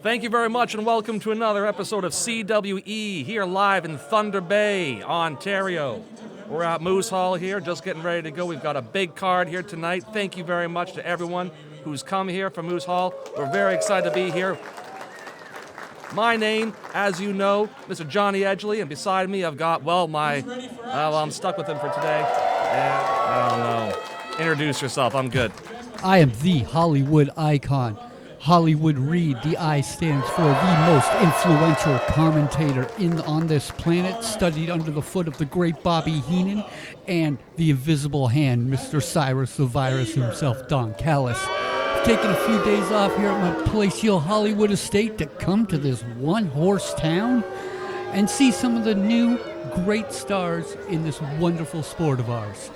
Thank you very much and welcome to another episode of CWE here live in Thunder Bay, Ontario. We're at Moose Hall here, just getting ready to go. We've got a big card here tonight. Thank you very much to everyone who's come here from Moose Hall. We're very excited to be here. My name, as you know, Mr. Johnny Edgley, and beside me I've got, I'm stuck with him for today. I don't know. Introduce yourself, I'm good. I am the Hollywood icon. Hollywood Reed, the I stands for the most influential commentator on this planet, studied under the foot of the great Bobby Heenan, and the invisible hand, Mr. Cyrus the Virus himself, Don Callis. I've taken a few days off here at my palatial Hollywood estate to come to this one-horse town and see some of the new great stars in this wonderful sport of ours.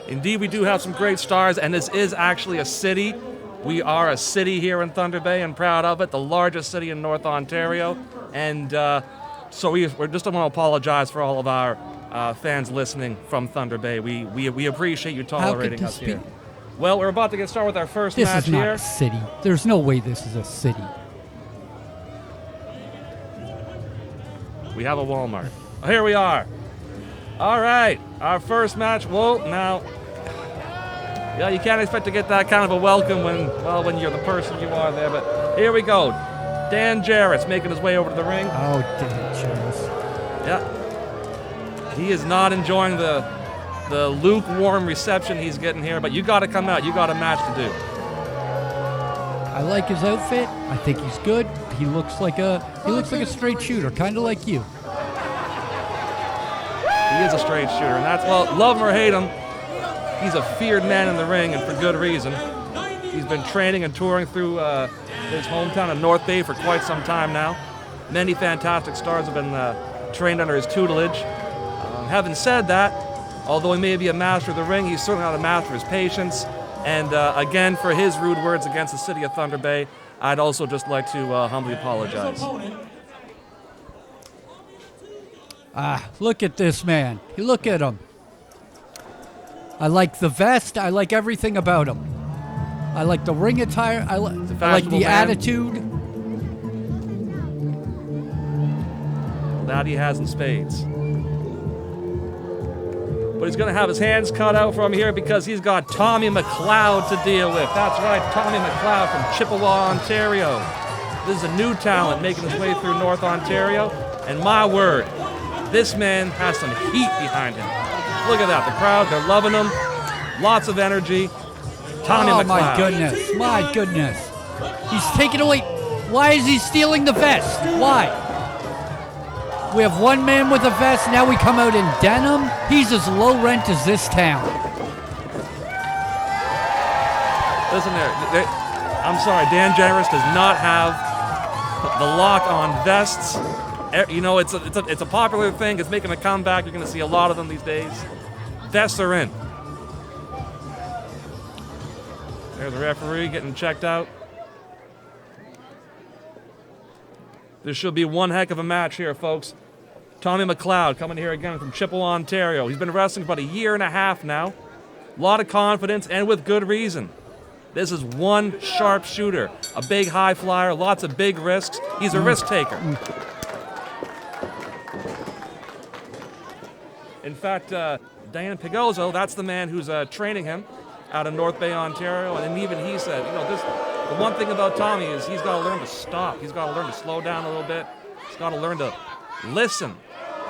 Indeed, we do have some great stars, and this is actually a city. We are a city here in Thunder Bay and proud of it, the largest city in North Ontario. And so we just want to apologize for all of our fans listening from Thunder Bay. We appreciate you tolerating us here. Well, we're about to get started with our first match here. This is not a city. There's no way this is a city. We have a Walmart. Here we are. All right, our first match. Whoa, now. Yeah, you can't expect to get that kind of a welcome when you're the person you are there, but here we go. Dan Jarris making his way over to the ring. Oh, Dan Jarris. Yeah. He is not enjoying the lukewarm reception he's getting here, but you got to come out. You got a match to do. I like his outfit. I think he's good. He looks like a straight shooter, kind of like you. He is a straight shooter, and that's, well, love him or hate him, he's a feared man in the ring, and for good reason. He's been training and touring through his hometown of North Bay for quite some time now. Many fantastic stars have been trained under his tutelage. Having said that, although he may be a master of the ring, he's certainly not a master of his patience. And again, for his rude words against the city of Thunder Bay, I'd also just like to humbly apologize. Look at this man. Look at him. I like the vest. I like everything about him. I like the ring attire. I like the attitude. That he has in spades. But he's going to have his hands cut out from here because he's got Tommy McLeod to deal with. That's right, Tommy McLeod from Chippewa, Ontario. This is a new talent making his way through North Ontario. And my word, this man has some heat behind him. Look at that, the crowd, they're loving him. Lots of energy. Tommy McLeod. My goodness. He's taking away. Why is he stealing the vest? Why? We have one man with a vest, now we come out in denim. He's as low rent as this town. Listen there, I'm sorry, Dan Jarris does not have the lock on vests. You know, it's a popular thing. It's making a comeback. You're going to see a lot of them these days. Vests are in. There's the referee getting checked out. This should be one heck of a match here, folks. Tommy McLeod coming here again from Chippewa, Ontario. He's been wrestling for about a year and a half now. A lot of confidence, and with good reason. This is one sharp shooter, a big high flyer, lots of big risks. He's a risk taker. In fact, Dan Pigozzo, that's the man who's training him out of North Bay, Ontario, and even he said, the one thing about Tommy is he's got to learn to stop. He's got to learn to slow down a little bit. He's got to learn to listen.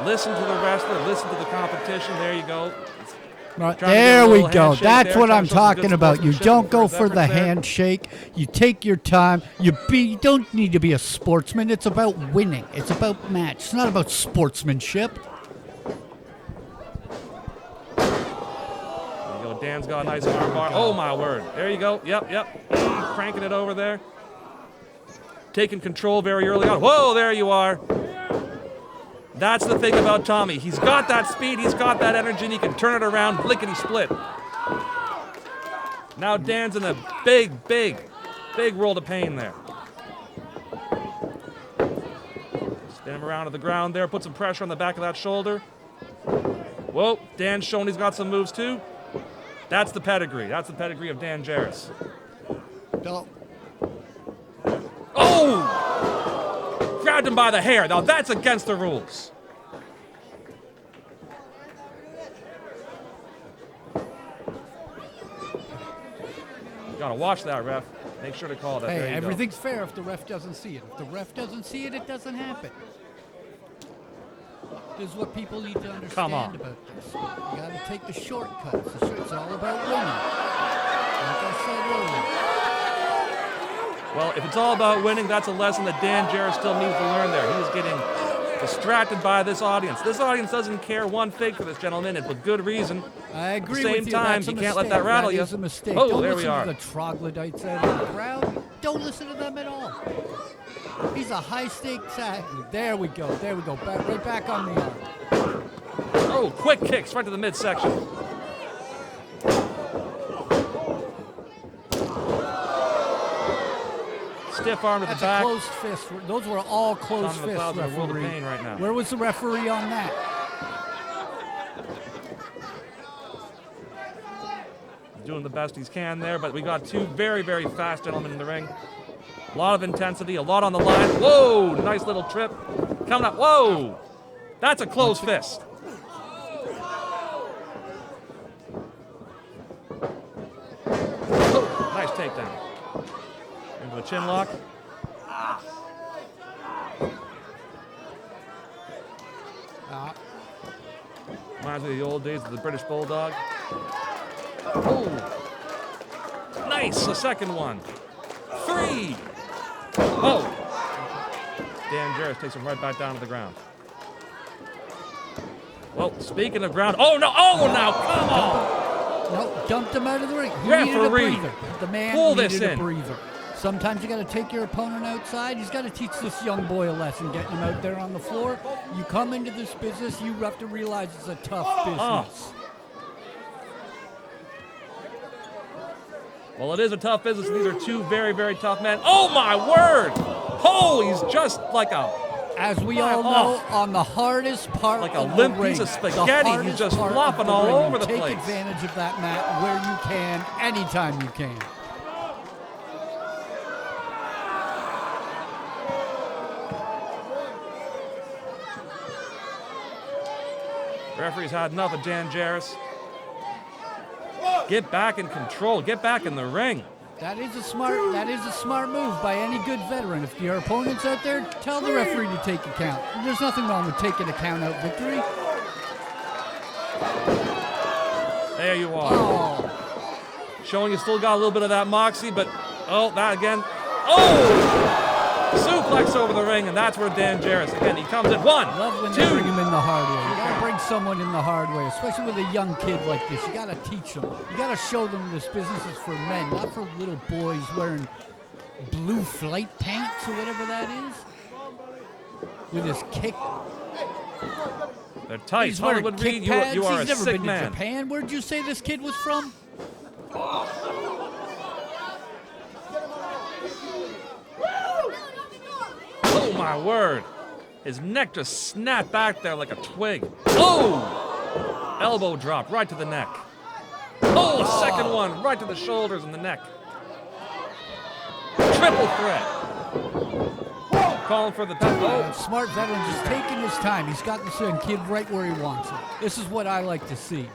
Listen to the wrestler, listen to the competition. There you go. There we go. That's what I'm talking about. You don't go for the handshake. You take your time. You don't need to be a sportsman. It's about winning. It's about match. It's not about sportsmanship. Dan's got a nice arm bar. Oh, my word. There you go. Yep. Cranking it over there. Taking control very early on. Whoa, there you are. That's the thing about Tommy. He's got that speed. He's got that energy, and he can turn it around, lickety-split. Now Dan's in a big world of pain there. Spin him around to the ground there. Put some pressure on the back of that shoulder. Whoa, Dan's showing he's got some moves, too. That's the pedigree. That's the pedigree of Dan Jarris. No. Oh! Grabbed him by the hair. Now that's against the rules. Gotta watch that, ref. Make sure to call that. Hey, everything's fair if the ref doesn't see it. If the ref doesn't see it, it doesn't happen. This is what people need to understand about this. You gotta take the shortcuts. It's all about winning. Like I said earlier. Well, if it's all about winning, that's a lesson that Dan Jarris still needs to learn there. He's getting distracted by this audience. This audience doesn't care one fig for this gentleman, and with good reason. I agree with you. At the same time, you can't let that rattle you. That is a mistake. Oh, Don't there we listen are. to the troglodytes out of the crowd. Don't listen to them at all. He's a high-stakes athlete. There we go. There we go. Right back on the arm. Oh, quick kicks right to the midsection. Stiff arm to the back. That's a closed fist. Those were all closed fists, referee. In a world of referee. pain right now. Where was the referee on that? Doing the best he can there, but we got two very, very fast gentlemen in the ring. A lot of intensity, a lot on the line. Whoa, nice little trip. Coming up, whoa. That's a closed fist. Oh, nice takedown. Into the chin lock. Reminds me of the old days of the British Bulldog. Oh, nice, a second one. 3. Oh, Dan Jarris takes him right back down to the ground. Well, speaking of ground, oh no, oh now, come on. No, dumped him out of the ring. He Referee, needed a breather. The man pull needed this a in. breather. Sometimes you got to take your opponent outside. He's got to teach this young boy a lesson, getting him out there on the floor. You come into this business, you have to realize it's a tough business. Well, it is a tough business. These are two very, very tough men. Oh, my word. Oh, he's just like a... As we all know, on the hardest part like a of limp the ring, piece of spaghetti, he's just part flopping of the all ring, over the take place. Take advantage of that mat where you can, anytime you can. Referee's had enough of Dan Jarris. Get back in control. Get back in the ring. That is a smart move by any good veteran. If your opponent's out there, tell the referee to take a count. There's nothing wrong with taking a count out victory. There you are. Oh. Showing you still got a little bit of that moxie, but oh, that again. Oh! Suplex over the ring, and that's where Dan Jarris, again, he comes in. 1, Love when 2. they bring him in the hard way. You gotta bring someone in the hard way, especially with a young kid like this. You gotta teach them. You gotta show them this business is for men, not for little boys wearing blue flight pants or whatever that is. With his kick. They're tight. He's wearing Hollywood kick Reed, pads. you are He's a never sick been man. to Japan. Where'd you say this kid was from? Oh, my word. His neck just snapped back there like a twig. Oh! Elbow drop right to the neck. Oh, a second one right to the shoulders and the neck. Triple threat. Calling for the Smart veteran just taking his time. He's got this young kid right where he wants it. This is what I like to see.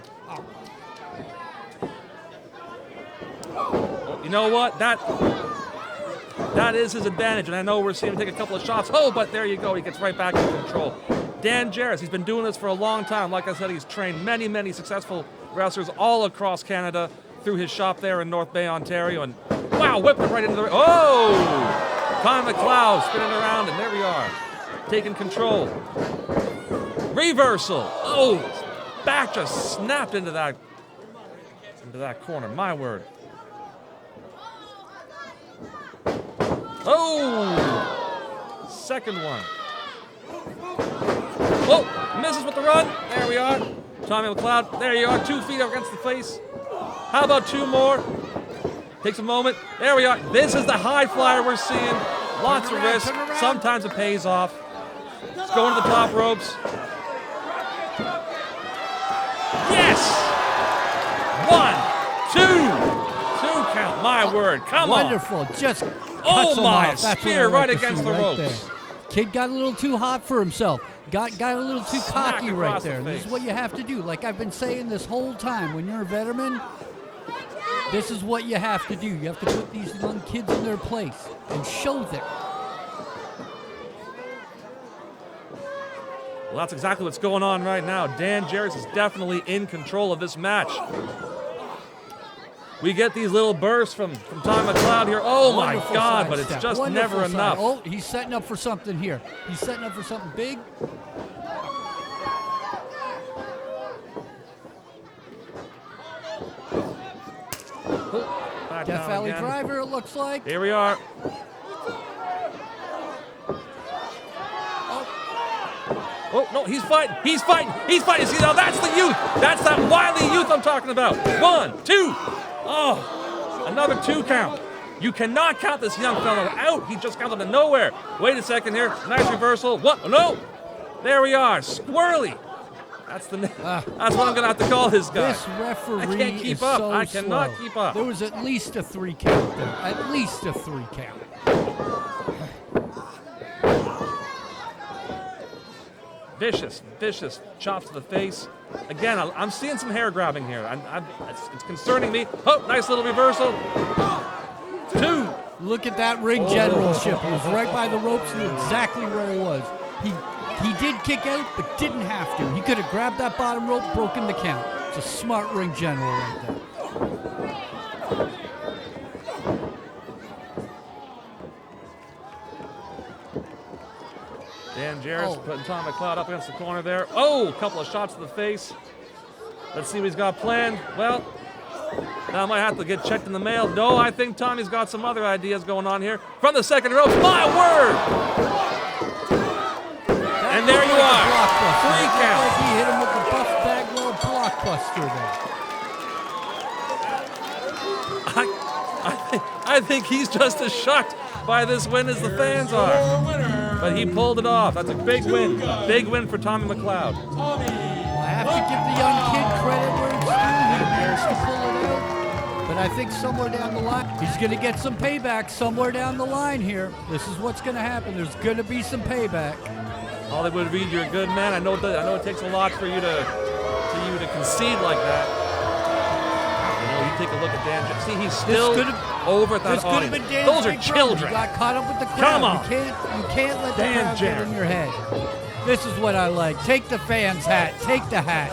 Well, you know what? That is his advantage, and I know we're seeing him take a couple of shots. Oh, but there you go. He gets right back in control. Dan Jarris, he's been doing this for a long time. Like I said, he's trained many, many successful wrestlers all across Canada through his shop there in North Bay, Ontario. And wow, whipped it right into the... Oh! Conn McLeod spinning around, and there we are. Taking control. Reversal. Oh! Back just snapped into that corner. My word. Oh! Second one. Oh! Misses with the run. There we are. Tommy McLeod. There you are. 2 feet up against the face. How about 2 more? Takes a moment. There we are. This is the high flyer we're seeing. Lots of risk. Sometimes it pays off. Let's go into the top ropes. Yes! 1, 2. 2 count. My word. Come on. Wonderful. Just Oh him my, off. That's spear what I like right to against see the ropes. there. Kid got a little too hot for himself. Got a little too Smack cocky right across the there. This is face. what you have to do. Like I've been saying this whole time, when you're a veteran, this is what you have to do. You have to put these young kids in their place and show them. Well, that's exactly what's going on right now. Dan Jarris is definitely in control of this match. We get these little bursts from Tommy McLeod here. Oh my Wonderful God, side but it's step. just Wonderful never side. enough. Oh, he's setting up for something here. He's setting up for something big. Back Death down Valley again. Driver, it looks like. Here we are. Oh, no, he's fighting. He's fighting. He's fighting. See, now that's the youth. That's that wily youth I'm talking about. 1, 2. Oh, another 2 count. You cannot count this young fellow out. He just counted to nowhere. Wait a second here. Nice reversal. What? No. There we are. Squirrely. That's what I'm going to have to call this guy. This referee I can't keep is up. so I cannot slow. keep up. There was at least a 3 count there. At least a 3 count. Vicious chops to the face. Again, I'm seeing some hair grabbing here. It's concerning me. Oh, nice little reversal. 2. Look at that ring generalship. He was right by the ropes, knew exactly where he was. He did kick out, but didn't have to. He could have grabbed that bottom rope, broken the count. It's a smart ring general right there. Dan Jarris putting Tom McLeod up against the corner there. Oh, a couple of shots to the face. Let's see what he's got planned. Well, now I might have to get checked in the mail. No, I think Tommy's got some other ideas going on here. From the second ropes, my word! And there you are, 3 count. Like he hit him with the Buff Bagwell blockbuster there. I think he's just as shocked by this win as the fans are. But he pulled it off. That's a big win. Big win for Tommy McLeod. I have to give the young kid credit where it's due. He managed to pull it out. But I think somewhere down the line, he's going to get some payback somewhere down the line here. This is what's going to happen. There's going to be some payback. Hollywood Reed, you're a good man. I know it takes a lot for you to concede like that. You know, you take a look at Dan. See, he's still over at that audience. Those are children. You got caught up with the crowd. Come on. You can't let the Dan crowd get in your head. This is what I like. Take the fan's hat. Take the hat.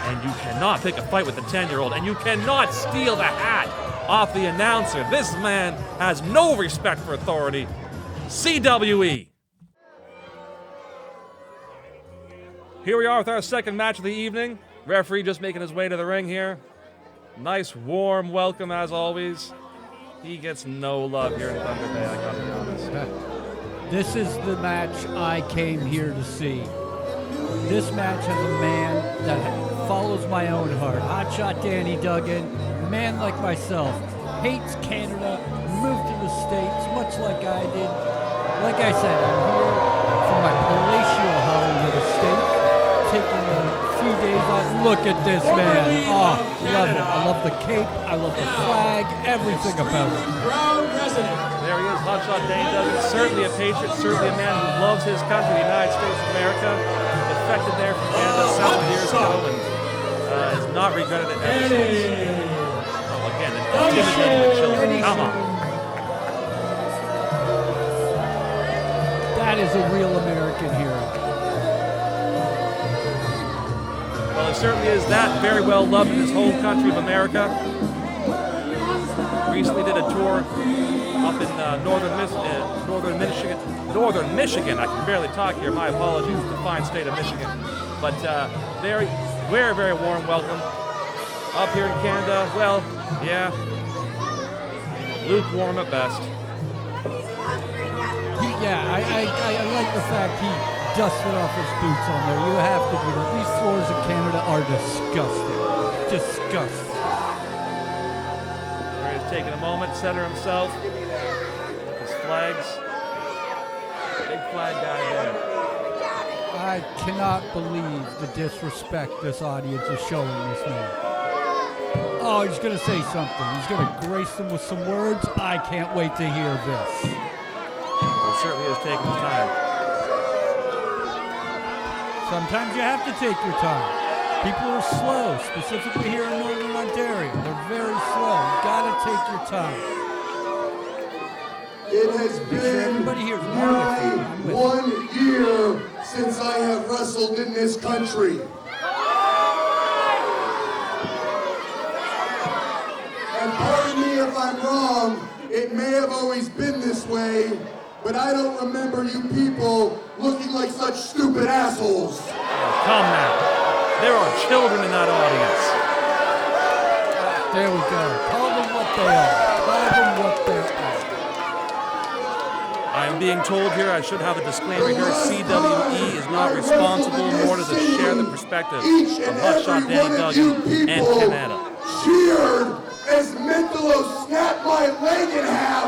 And you cannot pick a fight with a 10-year-old, and you cannot steal the hat off the announcer. This man has no respect for authority. CWE. Here we are with our second match of the evening. Referee just making his way to the ring here. Nice warm welcome as always. He gets no love here in Thunder Bay, I gotta be honest. This is the match I came here to see. This match has a man that follows my own heart. Hotshot Danny Duggan, a man like myself, hates Canada, moved to the States, much like I did. Like I said, I'm here from my palatial Hollywood estate, taking a few days off. Look at this man. Oh, love it. I love the cape. I love the flag. Everything about it. There he is, Hotshot Danny Duggan. Certainly a patriot, certainly a man who loves his country, the United States of America. Defected there from Canada several years ago and has not regretted it ever since. Oh, again, intimidating the children. Come on. That is a real American hero. Well, he certainly is that. Very well loved in his home country of America. Recently did a tour up in northern Michigan. I can barely talk here. My apologies. The fine state of Michigan. But very, very, very warm welcome. Up here in Canada, well, yeah, lukewarm at best. I like the fact he dusted off his boots on there. You have to do that. These floors in Canada are disgusting. Disgusting. There he's taking a moment, center himself. His flags. Big flag guy there. I cannot believe the disrespect this audience is showing this man. Oh, he's going to say something. He's going to grace them with some words. I can't wait to hear this. He certainly is taking his time. Sometimes you have to take your time. People are slow, specifically here in Northern Ontario. They're very slow. You got to take your time. It has been nearly 1 year since I have wrestled in this country. And pardon me if I'm wrong, it may have always been this way, but I don't remember you people looking like such stupid assholes. Oh, come now. There are children in that audience. There we go. Call them what they are. Call them what they are. I am being told here I should have a disclaimer here. CWE is not responsible, nor does it share the perspective of Hotshot Danny Duggan and Canada. Cheered as Mentallo snapped my leg in half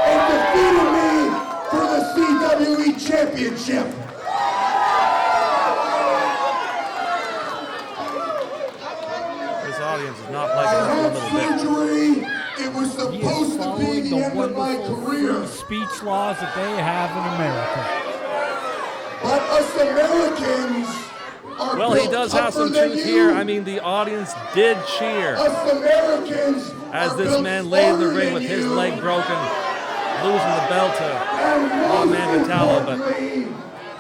and defeated me for the CWE Championship. This audience is not liking I it had a little bit. surgery. It was supposed to be the end of my career. Speech laws that they have in America. But us Americans are Well, he does have some truth here. I mean, the audience did cheer us Americans as this man lay in the ring with his leg broken, losing the belt to man Metallo. But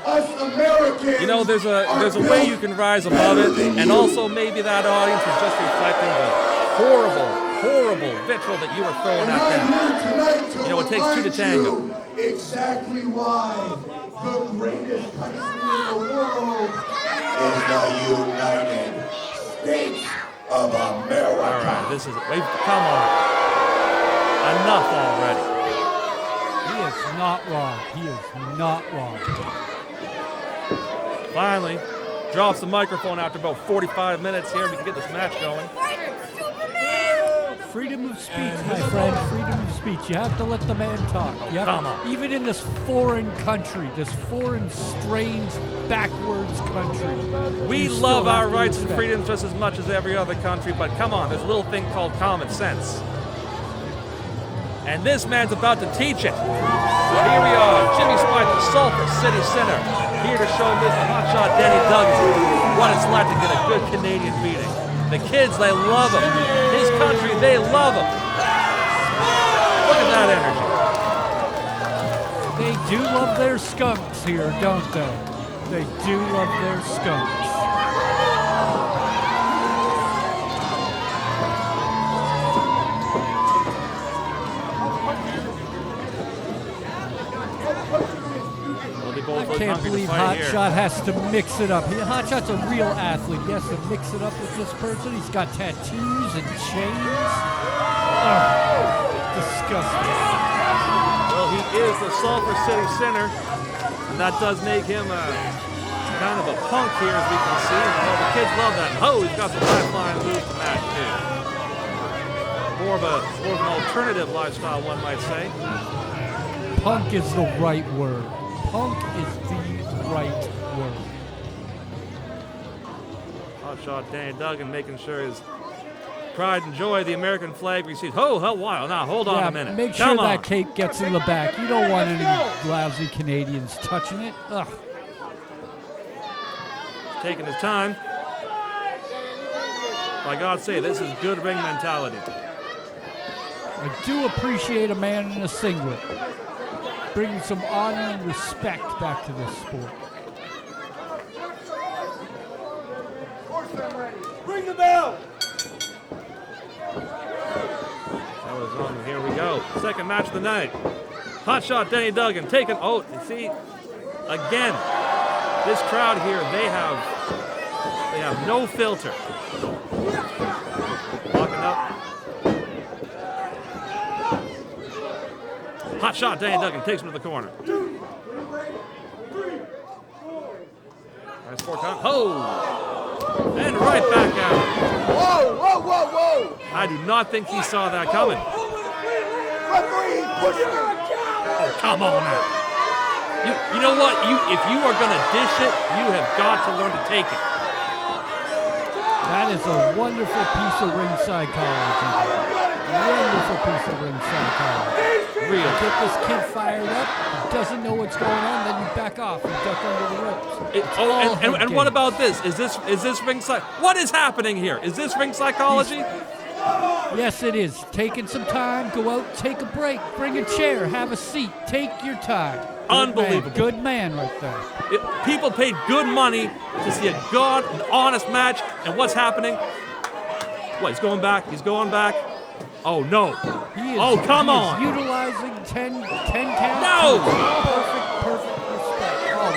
us Americans, you know, there's a way you can rise above it, and also maybe that audience was just reflecting the horrible vitriol that you were throwing at them. You know, it takes two to tango. Exactly why the greatest country in the world is the United States of America. All right, this is come on, enough already. He is not wrong. He is not wrong. Finally, drops the microphone after about 45 minutes here. We can get this match going. Freedom of speech, my friend. Freedom of speech. You have to let the man talk. You have come to, on. even in this foreign country, this foreign, strange, backwards country. We love our rights and freedoms just as much as every other country, but come on, there's a little thing called common sense. And this man's about to teach it. So here we are, Jimmy Spike, the Sulphur City Center, here to show Mr. Hotshot Danny Duggan what it's like to get a good Canadian beating. The kids, they love him. His country, they love him. Look at that energy. They do love their skunks here, don't they? They do love their skunks. I can't believe Hotshot has to mix it up. Hotshot's a real athlete. He has to mix it up with this person. He's got tattoos and chains. Disgusting. Well, he is the Sulphur City Center, and that does make him kind of a punk here, as we can see. Well, the kids love that. Oh, he's got some high-flying moves to match, too. More of an alternative lifestyle, one might say. Punk is the right word. Punk is the right word. Hotshot Danny Duggan making sure his pride and joy of the American flag receives. Oh, wow. Now, hold on a minute. Make sure that cape gets in the back. You don't want any lousy Canadians touching it. Ugh. He's taking his time. By God's sake, this is good ring mentality. I do appreciate a man in a singlet. Bringing some honor and respect back to this sport. Bring the bell! That was on. Here we go. Second match of the night. Hotshot Danny Duggan taking. Oh, you see, again, this crowd here, they have no filter. Walking up. Hotshot Danny Duggan takes him to the corner. Nice 4 count. Oh! And right back out. Whoa! I do not think he saw that coming. Referee, push him! Oh, come on now. You know what? If you are going to dish it, you have got to learn to take it. That is a wonderful piece of ring psychology. Wonderful piece of ring psychology. Real. Get this kid fired up. He doesn't know what's going on. Then you back off and duck under the ropes. And what about this? Is this ring psych? What is happening here? Is this ring psychology? Yes, it is. Taking some time, go out, take a break, bring a chair, have a seat, take your time. Unbelievable. Good man right there. People paid good money to see a good and honest match, and what's happening? What, he's going back? He's going back? Oh, no. He is, oh, come on. He is utilizing 10 count. No! Perfect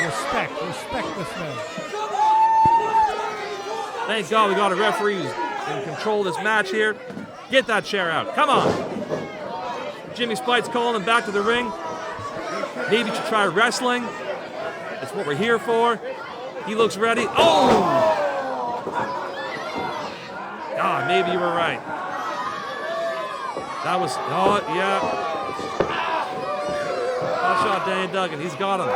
respect. Oh, respect this man. Thank God we got a referee who's in control of this match here. Get that chair out. Come on. Jimmy Spite's calling him back to the ring. Maybe you should try wrestling. That's what we're here for. He looks ready. Oh! God, maybe you were right. That was, oh, yeah. Hot shot, Danny Duggan. He's got him.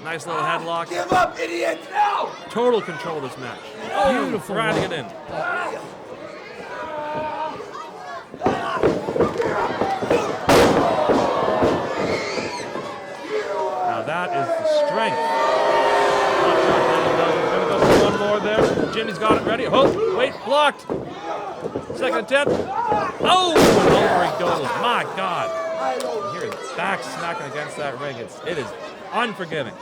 Nice little headlock. Give up, idiot! No! Total control of this match. Oh, beautiful. Trying to get in. Now that is the strength. Hot shot, Danny Duggan. Gonna go for one more there. Jimmy's got it ready. Oh, wait, blocked. Second attempt. Oh, and over he goes. My God. You hear his back smacking against that ring. It is unforgiving.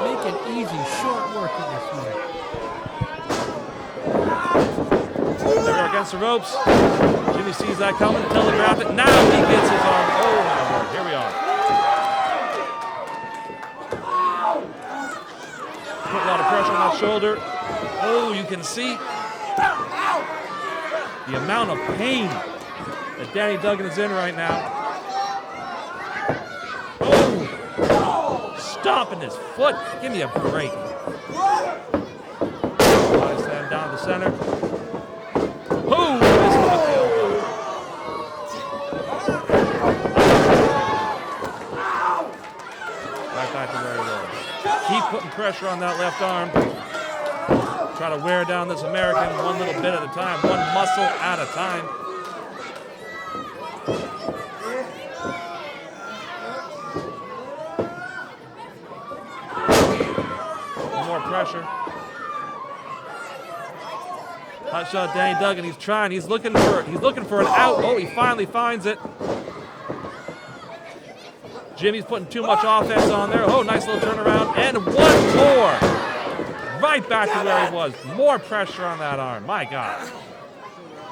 Make it easy, short work of this man. There we go against the ropes. Jimmy sees that coming, telegraphed it. Now he gets his arm. Oh my word, here we are. Put a lot of pressure on that shoulder. Oh, you can see the amount of pain that Danny Duggan is in right now. Oh, stomping his foot. Give me a break. Body slam down to the center. Oh, missed with the elbow. Right back to where he was. Keep putting pressure on that left arm. Try to wear down this American one little bit at a time, one muscle at a time. More pressure. Hot shot, Danny Duggan. He's trying. He's looking for an out. Oh, he finally finds it. Jimmy's putting too much offense on there. Oh, nice little turnaround. And one more. Right back to where he was. More pressure on that arm. My God.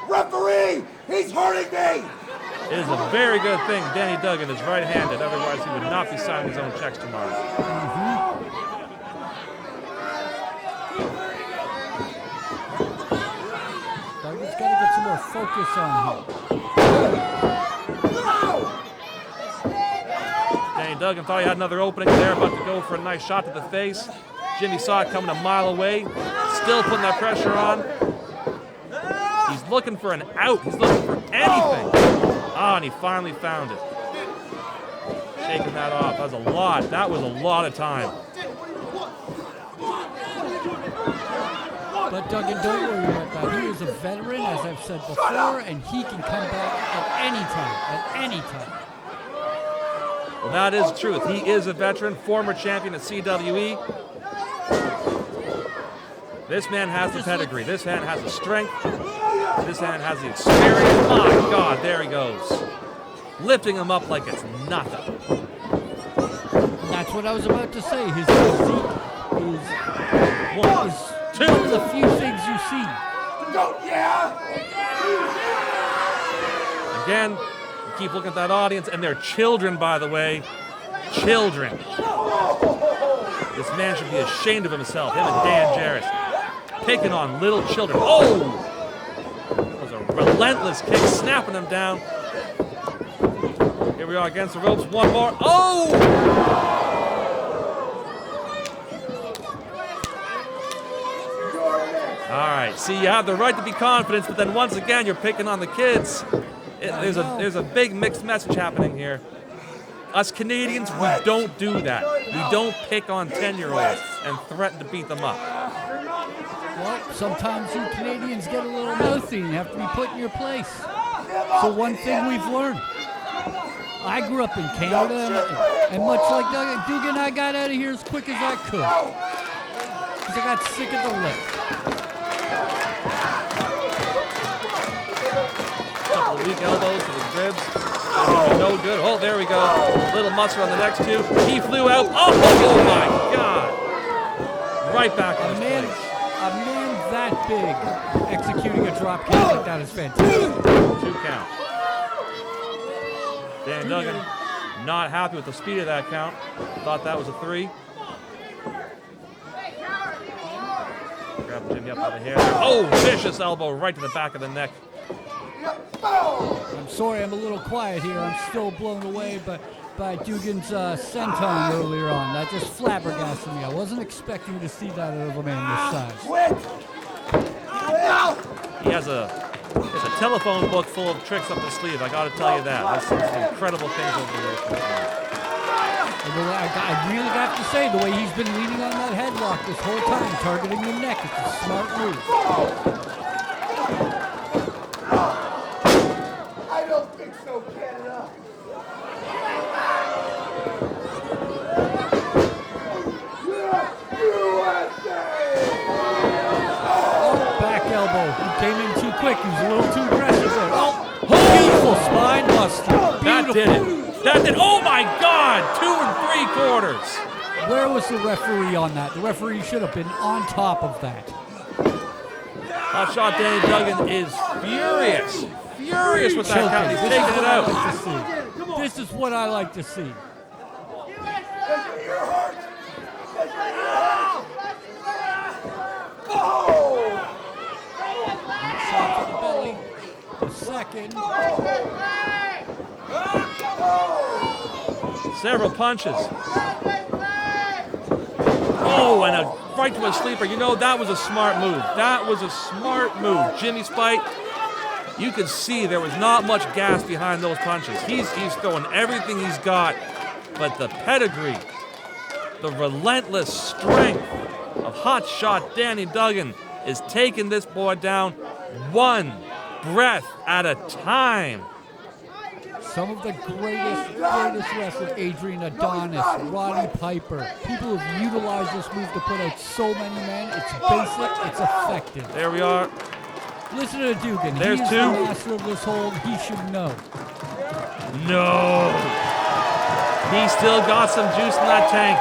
Referee, he's hurting me! It is a very good thing Danny Duggan is right-handed. Otherwise, he would not be signing his own checks tomorrow. Duggan's got to get some more focus on him. Danny Duggan thought he had another opening there, about to go for a nice shot to the face. Jimmy saw it coming a mile away, still putting that pressure on. He's looking for an out. He's looking for anything. Ah, and he finally found it. Shaking that off. That was a lot. That was a lot of time. But Duggan, don't worry about that. He is a veteran, as I've said before, and he can come back at any time. At any time. Well, that is the truth. He is a veteran, former champion at CWE. This man has the pedigree. This man has the strength. This man has the experience. My God, there he goes. Lifting him up like it's nothing. That's what I was about to say. His physique is one of the few things you see. Again, you keep looking at that audience, and they're children, by the way. Children. This man should be ashamed of himself, him and Dan Jarris. Picking on little children. Oh! That was a relentless kick, snapping them down. Here we are against the ropes. One more. Oh! All right. See, you have the right to be confident, but then once again, you're picking on the kids. There's a big mixed message happening here. Us Canadians, we don't do that. We don't pick on 10-year-olds. and threaten to beat them up. Well, sometimes you Canadians get a little mouthy and have to be put in your place. So one thing we've learned. I grew up in Canada, and much like Dugan, I got out of here as quick as I could. Because I got sick of the lip. Couple of weak elbows to the ribs. No good. Oh, there we go. Little muscle on the next two. He flew out. Oh my God. Right back in his place. A man that big executing a drop kick like that is fantastic. 2 count. Dan Duggan not happy with the speed of that count. Thought that was a 3. Grab Jimmy up by the hair there. Oh, vicious elbow right to the back of the neck. I'm sorry I'm a little quiet here. I'm still blown away by Dugan's senton earlier on. That just flabbergasted me. I wasn't expecting to see that out of a man this size. He has a telephone book full of tricks up his sleeve. I got to tell you that. There's some incredible things over the years. I really have to say, the way he's been leaning on that headlock this whole time, targeting the neck, it's a smart move. I don't think so, Canada. Back elbow. He came in too quick. He was a little too aggressive there. Oh, beautiful spine buster. That did it. That did. Oh my God! 2 3/4. Where was the referee on that? The referee should have been on top of that. Hot shot Danny Duggan is furious. Furious with that count. He's taking it out. This is what I like to see. Shot to the belly. The second. Several punches. Oh, and a right to a sleeper. You know, that was a smart move. That was a smart move. Jimmy's fight, you could see there was not much gas behind those punches. He's throwing everything he's got, but the pedigree, the relentless strength of hot shot Danny Duggan is taking this boy down one breath at a time. Some of the greatest wrestlers, Adrian Adonis, Roddy Piper, people have utilized this move to put out so many men. It's basic, it's effective. There we are. Listen to Dugan. There's He's two. the master of this hold. He should know. No. He still got some juice in that tank.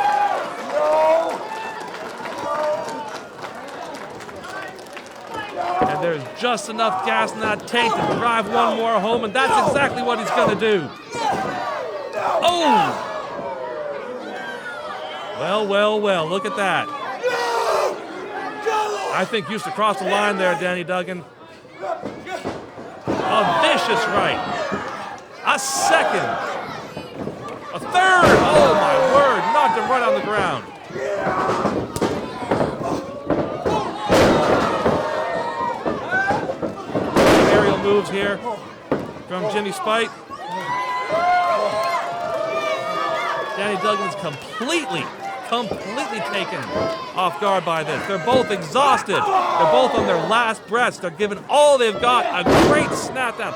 And there's just enough gas in that tank to drive one more home, and that's exactly what he's going to do. Oh! Well, look at that. I think used to cross the line there, Danny Duggan. A vicious right. A second. A third. Oh, my word. Knocked him right on the ground. Aerial moves here from Jimmy Spite. Danny Duggan's completely taken off guard by this. They're both exhausted. They're both on their last breaths. They're giving all they've got. A great snap down.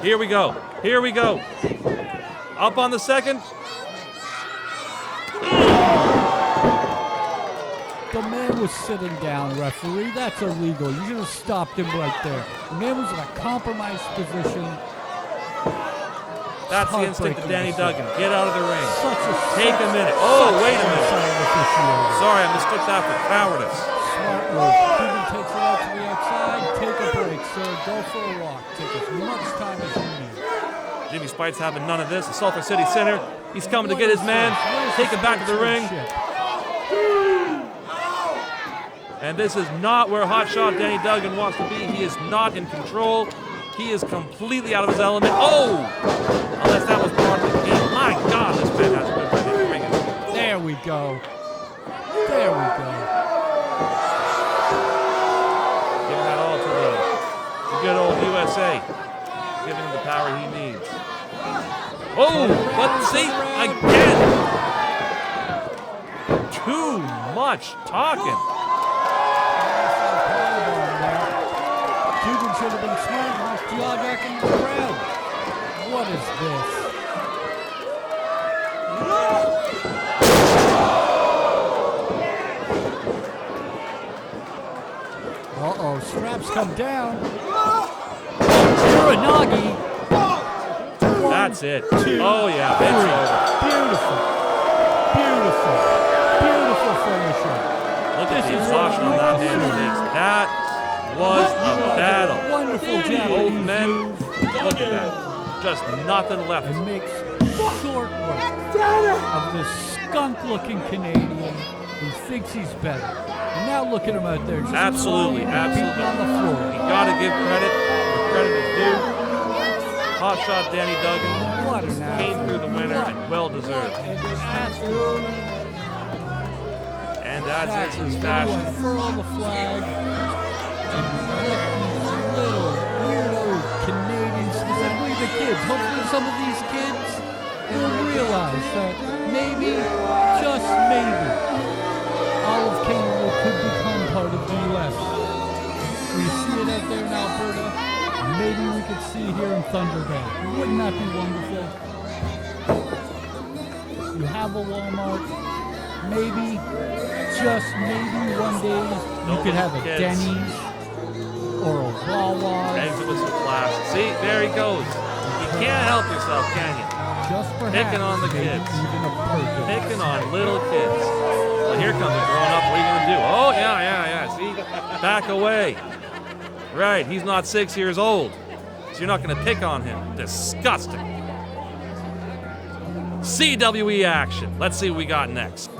Here we go. Up on the second. The man was sitting down, referee. That's illegal. You should have stopped him right there. The man was in a compromised position. That's the instinct of Danny Duggan. Get out of the ring. Take a minute. Oh, wait a minute. Sorry, I mistook that for cowardice. Smart move. Dugan takes it out to the outside. Take a break, sir. Go for a walk. Take as much time as you need. Jimmy Spite's having none of this. The Sulphur City Center. He's coming to get his man. Take him back to the ring. And this is not where hotshot Danny Duggan wants to be. He is not in control. He is completely out of his element. Oh! Unless that was part of the game. My God, this man has good ring. There we go. Giving that all to the good old USA. Giving him the power he needs. Oh, but see, again. 2 too much talking. Cuban should have been smart enough to jaw jacking the crowd. What is this? Uh-oh, straps come down. Uranagi. That's it. Oh, yeah, it's over. Beautiful. Beautiful. Beautiful finisher. Look at the exhaustion on that man's face. That was a battle. Wonderful Japanese Both men, moves. look at that. Just nothing left. And makes short work of this skunk-looking Canadian who thinks he's better. And now look at him out there. Just Absolutely, beating absolutely. on the floor. You gotta give credit where credit is due. Hot shot Danny Duggan What an came athlete. through the winner and well deserved. And that's his fashion. Unfurl the flag and let these little weirdo Canadians, specifically the kids, hopefully some of these kids will realize that maybe, just maybe, Olive Canada could become part of the U.S. We see it out there in Alberta. Maybe we could see it here in Thunder Bay. Wouldn't that be wonderful? You have a Walmart. Maybe, just maybe one day, you could have a kids. Denny's or a Wawa. Exit with some class. See, there he goes. You can't help yourself, can you? Just perhaps, Picking on the maybe kids. even a Perkins. Picking on little kids. Well, here comes a grown up. What are you going to do? Oh, yeah. See? Back away. Right, he's not 6 years old. So you're not going to pick on him. Disgusting. CWE action. Let's see what we got next.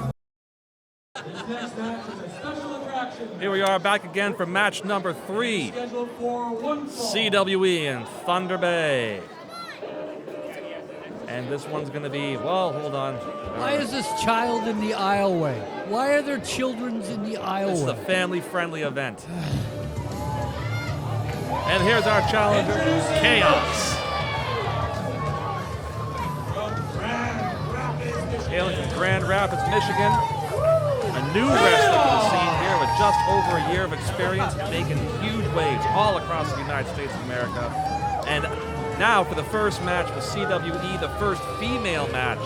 Here we are back again for match number 3. CWE in Thunder Bay. And this one's going to be, well, hold on. Why is this child in the aisleway? Why are there children in the aisleway? This is a family-friendly event. And here's our challenger, Khaos. Hailing from Grand Rapids, Michigan. A new wrestler to the scene here with just over a year of experience, making huge waves all across the United States of America. And now for the first match with CWE, the first female match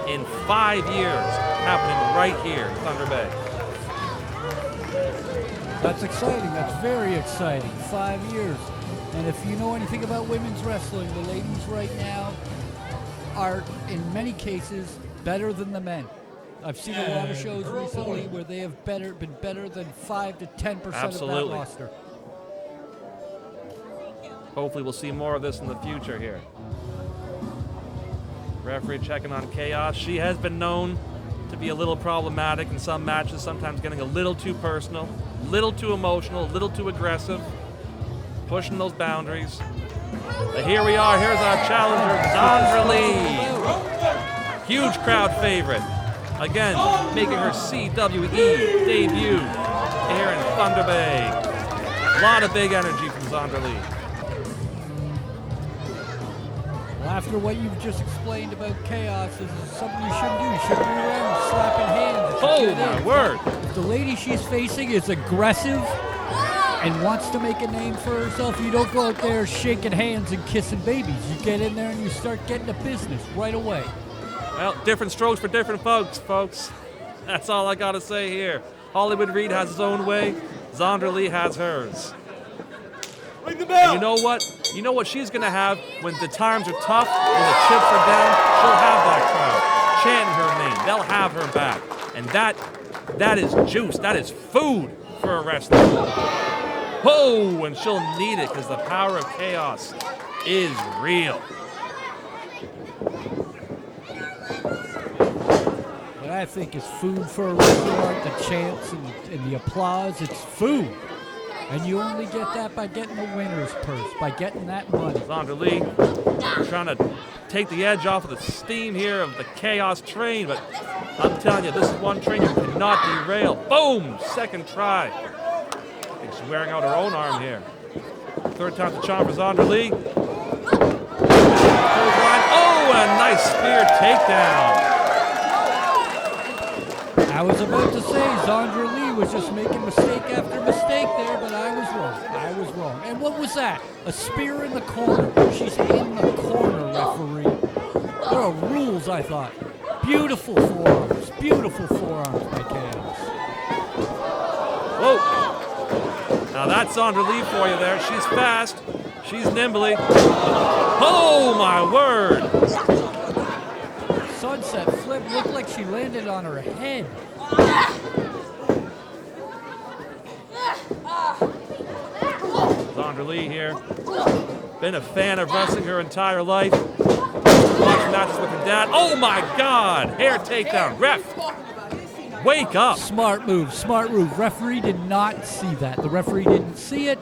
in 5 years, happening right here in Thunder Bay. That's exciting. That's very exciting. 5 years. And if you know anything about women's wrestling, the ladies right now are, in many cases, better than the men. I've seen a lot of shows recently where they have been better than 5 to 10% of that Absolutely. roster. Hopefully we'll see more of this in the future here. Referee checking on Khaos. She has been known to be a little problematic in some matches, sometimes getting a little too personal, a little too emotional, a little too aggressive, pushing those boundaries. But here we are. Here's our challenger, Zondra Lee. Huge crowd favorite. Again, making her CWE debut here in Thunder Bay. A lot of big energy from Zondra Lee. Well, after what you've just explained about Khaos, this is something you shouldn't do. You shouldn't be around slapping hands. Oh, my word. If the lady she's facing is aggressive and wants to make a name for herself, you don't go out there shaking hands and kissing babies. You get in there and you start getting to business right away. Well, different strokes for different folks. That's all I got to say here. Hollywood Reed has his own way. Zondra Lee has hers. Ring the bell. And you know what? You know what she's going to have when the times are tough, when the chips are down? She'll have that crowd chanting her name. They'll have her back. And that is juice. That is food for a wrestler. Oh, and she'll need it because the power of Khaos is real. What I think is food for a wrestler, the chants and the applause, it's food. And you only get that by getting the winner's purse, by getting that money. Zondra Lee trying to take the edge off of the steam here of the Khaos train, but I'm telling you, this is one train you cannot derail. Boom! Second try. I think she's wearing out her own arm here. Third time's the charm for Zondra Lee. Oh, a nice spear takedown. I was about to say Zondra Lee was just making mistake after mistake there, but I was wrong. I was wrong. And what was that? A spear in the corner. She's in the corner, referee. There are rules, I thought. Beautiful forearms. Beautiful forearms by Chaos. Whoa. Now that's Zondra Lee for you there. She's fast. She's nimbly. Oh, my word. Sunset flip looked like she landed on her head. Zondra Lee here. Been a fan of wrestling her entire life. Watched matches with her dad. Oh my God! Hair takedown. Ref, wake up. Smart move, smart move. Referee did not see that. The referee didn't see it.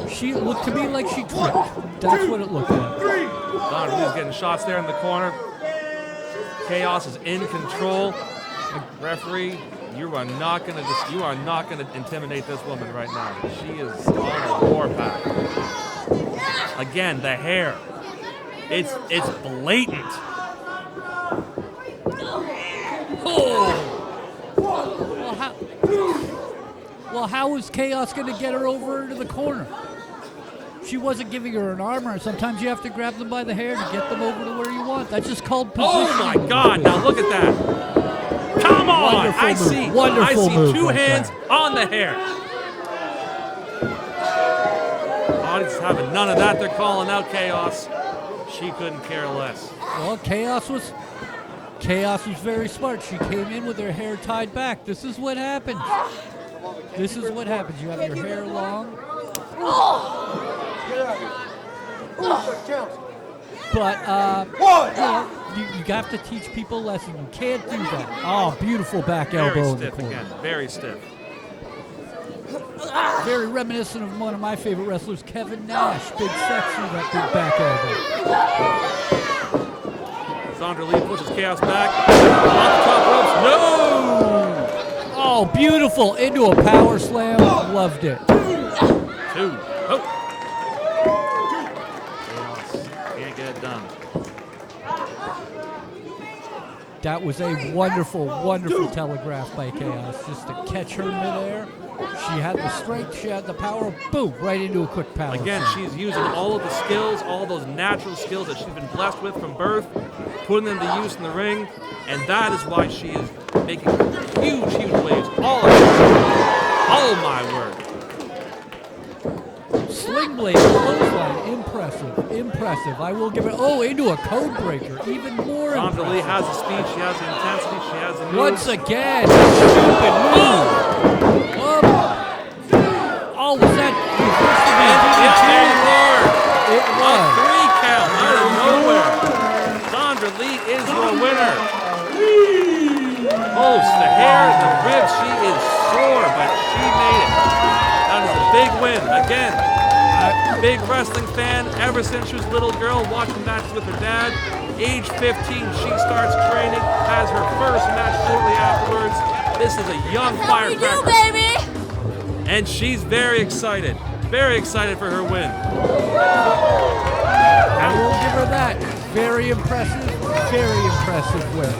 She looked to me like she tripped. That's what it looked like. Zondra Lee's getting shots there in the corner. Chaos is in control. Referee, you are not gonna intimidate this woman right now. She is on a warpath. Again, the hair. It's blatant. Oh. Well, how was Chaos going to get her over to the corner? She wasn't giving her an arm, or sometimes you have to grab them by the hair to get them over to where you want. That's just called positioning. Oh my God! Now look at that. Come on! Wonderful I move. see Wonderful move two like hands that. on the hair. Audience having none of that. They're calling out Chaos. She couldn't care less. Well, Chaos was very smart. She came in with her hair tied back. This is what happens. This is what happens. You have your hair long. But you have to teach people a lesson. You can't do that. Oh, beautiful back elbow. Very in the stiff corner. again. Very stiff. Very reminiscent of one of my favorite wrestlers, Kevin Nash. Big sexy, that big back elbow. Zondra Lee pushes Chaos back. Off the top ropes. No! Oh, beautiful. Into a power slam. Loved it. 2. Oh. Chaos can't get it done. That was a wonderful, wonderful telegraph by Chaos. Just to catch her midair. She had the strength, she had the power, boom, right into a quick power. Again, she's using all of the skills, all those natural skills that she's been blessed with from birth, putting them to use in the ring, and that is why she is making huge, huge waves all around. Oh my word. Sling blade, clothesline, impressive, impressive. I will give it, into a code breaker, even more Zondra Lee impressive. has the speed, she has the intensity, she has the moves. Once again, stupid move. Oh, was that reversed to be There you are. It A was. 3 count out of nowhere. Zondra Lee is your winner. Oh, the hair, the ribs, she is sore, but she made it. That is a big win. Again, a big wrestling fan ever since she was a little girl, watching matches with her dad. Age 15, she starts training, has her first match shortly afterwards. This is a young firecracker. Baby! And she's very excited for her win. I will give her that. Very impressive win.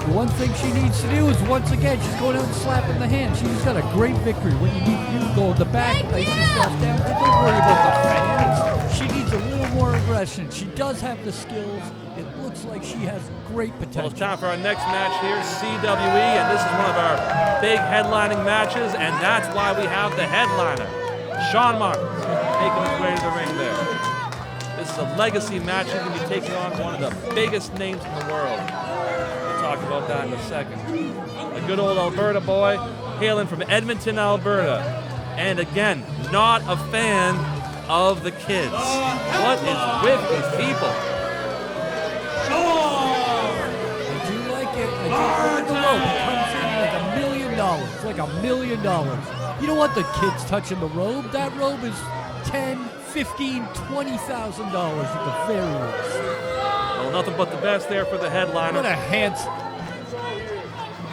The one thing she needs to do is, once again, she's going out and slapping the hand. She's got a great victory. When you go in the back, place yourself down. Don't worry about the fans. She needs a little more aggression. She does have the skills. It looks like she has great Well, potential. it's time for our next match here, CWE, and this is one of our big headlining matches, and that's why we have the headliner, Shaun Martens, making his way to the ring there. This is a legacy match. He's going to be taking on one of the biggest names in the world. We'll talk about that in a second. A good old Alberta boy, hailing from Edmonton, Alberta, and again, not a fan of the kids. What is with these people? I do like it. I do like the rope. It comes in like $1 million. Like $1 million. You don't want the kids touching the robe. That robe is $10,000, $15,000, $20,000 at the very least. Well, nothing but the best there for the headliner.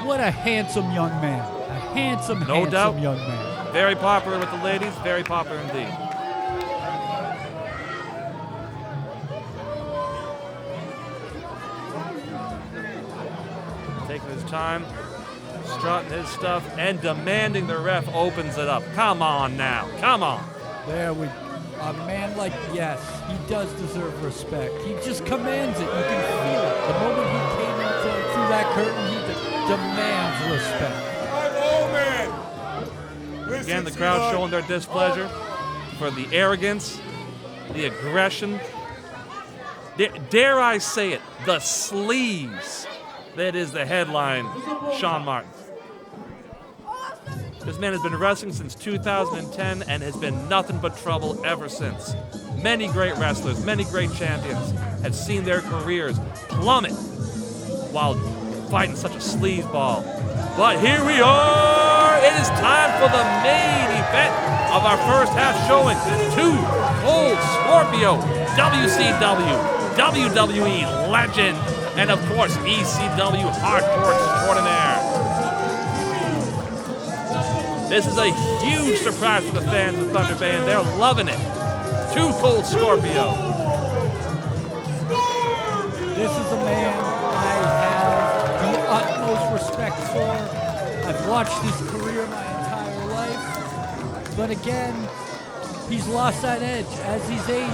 What a handsome young man. A handsome doubt. young man. Very popular with the ladies, very popular indeed. Taking his time, strutting his stuff and demanding the ref opens it up. Come on now, come on. There we a man like, yes, he does deserve respect. He just commands it. You can feel it. The moment he came in through that curtain, he demands respect. Again, the crowd showing their displeasure for the arrogance, the aggression, dare I say it, the sleaze that is the headline Shaun Martens. This man has been wrestling since 2010 and has been nothing but trouble ever since. Many great wrestlers, many great champions have seen their careers plummet while fighting such a sleazeball. But here we are! It is time for the main event of our first half showing. Two Cold Scorpio, WCW, WWE Legend, and of course ECW Hardcore Extraordinaire. This is a huge surprise for the fans of Thunder Bay, and they're loving it. Two Cold Scorpio. This is a man I have the utmost respect for. I've watched his career my entire life. But again, he's lost that edge. As he's aged,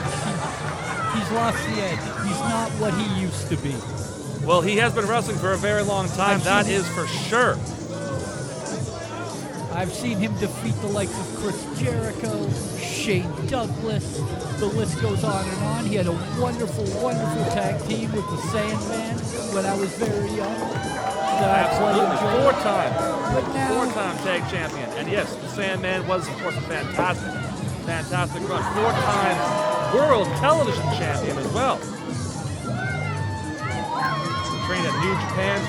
he's lost the edge. He's not what he used to be. Well, he has been wrestling for a very long time, that is for sure. I've seen him defeat the likes of Chris Jericho, Shane Douglas, the list goes on and on. He had a wonderful, wonderful tag team with the Sandman when I was very young. Absolutely, four-time Four-time tag champion. And yes, the Sandman was, of course, a fantastic run. Four-time world television champion as well. Trained at New Japan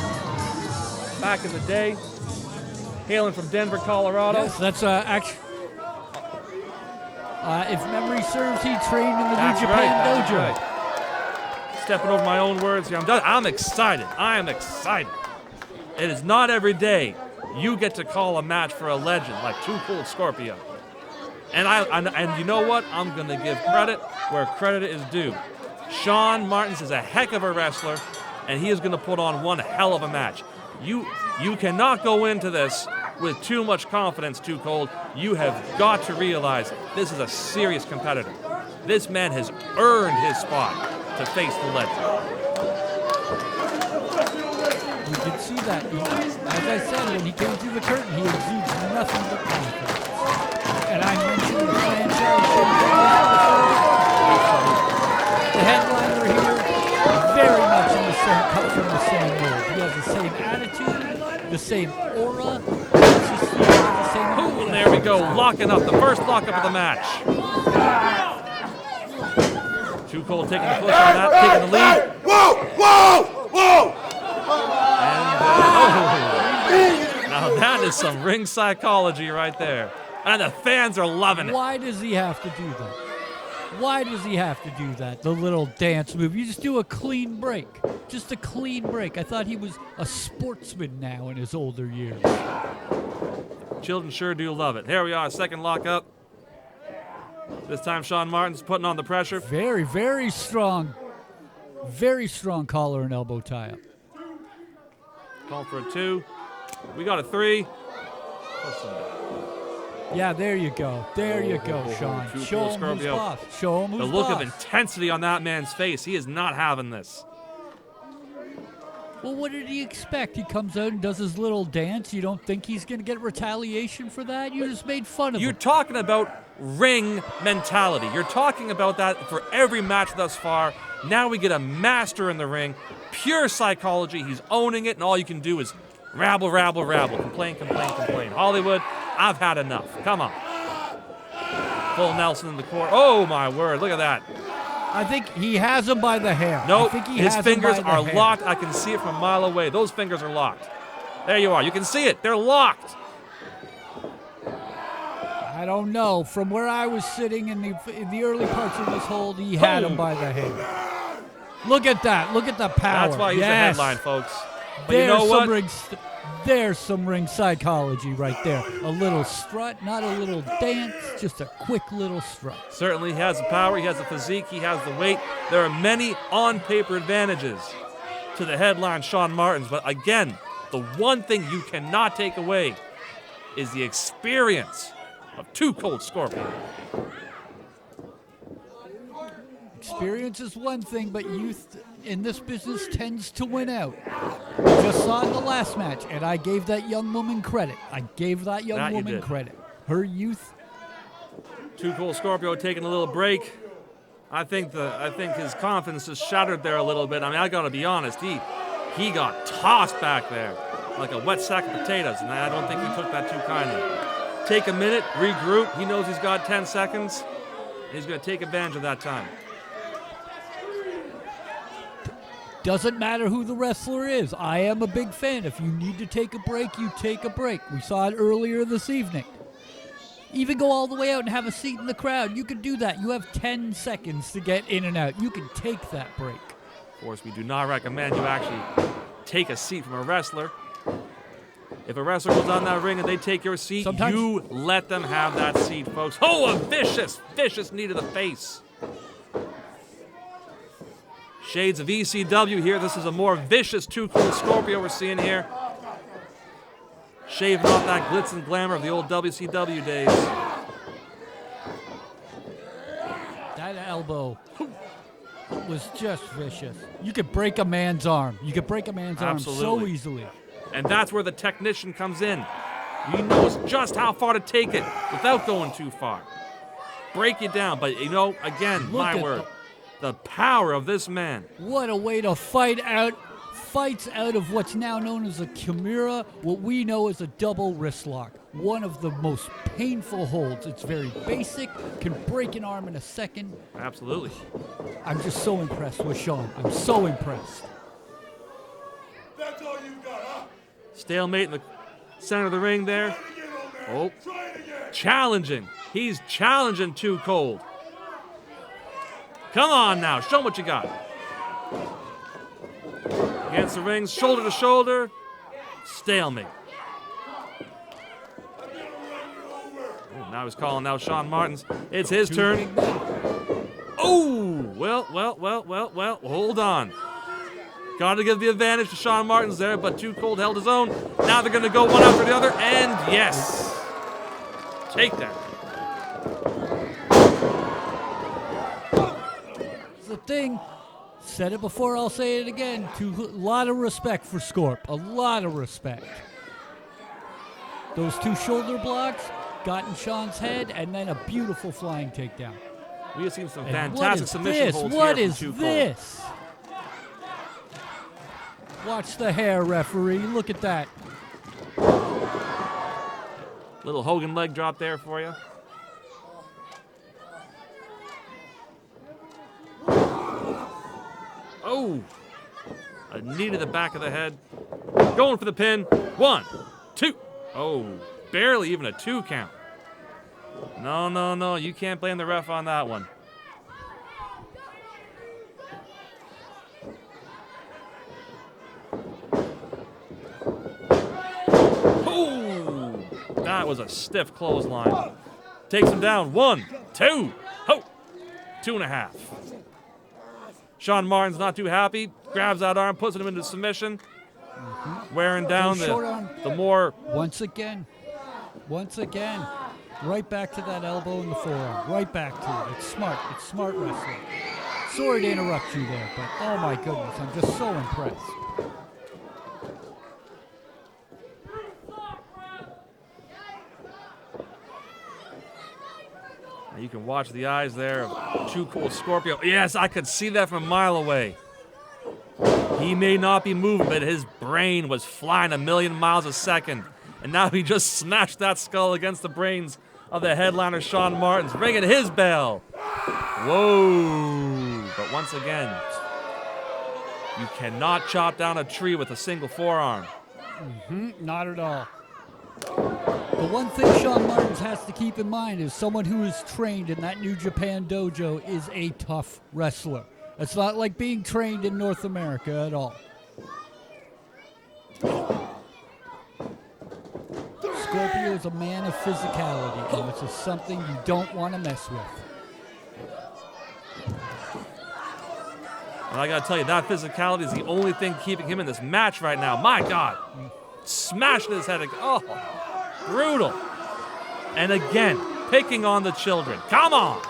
back in the day. Hailing from Denver, Colorado. Yes, that's actually, if memory serves, he trained in the New Japan dojo. Right. Stepping over my own words here. I'm excited. I am excited. It is not every day you get to call a match for a legend like Two Cold Scorpio. And you know what? I'm going to give credit where credit is due. Shaun Martens is a heck of a wrestler, and he is going to put on one hell of a match. You cannot go into this with too much confidence, Too Cold. You have got to realize this is a serious competitor. This man has earned his spot to face the legend. You can see that. As I said, when he came through the curtain, he exudes nothing but confidence. And I mentioned the franchise. The headliner here, very much in the same cut from the same mold. He has the same attitude, the same aura. And there we go, locking up, the first lockup of the match. Too Cold taking the push on that, taking the lead. Whoa! And now that is some ring psychology right there. And the fans are loving it. Why does he have to do that? Why does he have to do that? The little dance move. You just do a clean break. Just a clean break. I thought he was a sportsman now in his older years. Children sure do love it. Here we are, second lockup. This time Shaun Martens putting on the pressure. Very, very strong collar and elbow tie-up. Calling for a 2. We got a 3. Yeah, there you go. There you go, Shaun. Show him who's boss. Show him who's boss. The look of intensity on that man's face. He is not having this. Well, what did he expect? He comes out and does his little dance. You don't think he's going to get retaliation for that? You just made fun of him. You're talking about ring mentality. You're talking about that for every match thus far. Now we get a master in the ring. Pure psychology. He's owning it, and all you can do is rabble, rabble, rabble. Complain, complain, complain. Hollywood, I've had enough. Come on. Full Nelson in the corner. Oh, my word. Look at that. I think he has him by the hair. Nope, his fingers are locked. I can see it from a mile away. Those fingers are locked. There you are. You can see it. They're locked. I don't know. From where I was sitting in the early parts of this hold, he had him by the hair. Look at that. Look at the power. That's why he's the headline, folks. But there's you know what? There's some ring psychology right there. A little strut, not a little dance, just a quick little strut. Certainly he has the power, he has the physique, he has the weight. There are many on-paper advantages to the headline Shaun Martens, but again, the one thing you cannot take away is the experience of Too Cold Scorpio. Experience is one thing, but youth in this business tends to win out. We just saw in the last match, and I gave that young woman credit. I gave that young woman credit. Her youth. Too Cold Scorpio taking a little break. I think his confidence is shattered there a little bit. I mean, I gotta be honest, he got tossed back there like a wet sack of potatoes, and I don't think he took that too kindly. Take a minute, regroup. He knows he's got 10 seconds. And he's gonna take advantage of that time. Doesn't matter who the wrestler is. I am a big fan. If you need to take a break, you take a break. We saw it earlier this evening. Even go all the way out and have a seat in the crowd. You can do that. You have 10 seconds to get in and out. You can take that break. Of course, we do not recommend you actually take a seat from a wrestler. If a wrestler goes on that ring and they take your seat, you let them have that seat, folks. Oh, a vicious, vicious knee to the face. Shades of ECW here. This is a more vicious Too Cold Scorpio we're seeing here. Shaving off that glitz and glamour of the old WCW days. That elbow was just vicious. You could break a man's arm. You could break a man's arm so easily. And that's where the technician comes in. He knows just how far to take it without going too far. Break you down, but you know, again, my word, the power of this man. What a way to fights out of what's now known as a Kimura, what we know as a double wrist lock. One of the most painful holds. It's very basic, can break an arm in a second. Absolutely. I'm just so impressed with Shaun. I'm so impressed. That's all you got, huh? Stalemate in the center of the ring there. Oh, challenging. He's challenging Too Cold. Come on now, show him what you got. Against the rings, shoulder to shoulder. Stalemate. Oh, now he's calling out Shaun Martens. It's his turn. Oh, well, hold on. Got to give the advantage to Shaun Martens there, but Too Cold held his own. Now they're going to go one after the other, and yes. Take that. The thing, said it before, I'll say it again. A lot of respect for Scorp. A lot of respect. Those two shoulder blocks got in Shaun's head, and then a beautiful flying takedown. We have seen some fantastic submission holds What here is from Too this? Watch the hair, referee. Look at that. Little Hogan leg drop there for you. Oh, a knee to the back of the head. Going for the pin. 1, 2. Oh, barely even a 2 count. No. You can't blame the ref on that one. Oh, that was a stiff clothesline. Takes him down. 1, 2. Ho! 2.5. Shaun Martens not too happy. Grabs that arm, puts him into submission. Wearing down the more... Once again. Right back to that elbow in the forearm. Right back to it. It's smart. It's smart wrestling. Sorry to interrupt you there, but oh my goodness, I'm just so impressed. You can watch the eyes there of Too Cold Scorpio. Yes, I could see that from a mile away. He may not be moving, but his brain was flying a million miles a second. And now he just smashed that skull against the brains of the headliner, Shaun Martens, ringing his bell. Whoa. But once again, you cannot chop down a tree with a single forearm. Not at all. The one thing Shaun Martens has to keep in mind is someone who is trained in that New Japan dojo is a tough wrestler. It's not like being trained in North America at all. Scorpio is a man of physicality, and this is something you don't want to mess with. And I gotta tell you, that physicality is the only thing keeping him in this match right now. My God. smashing his head. Oh, brutal. And again, picking on the children. Come on.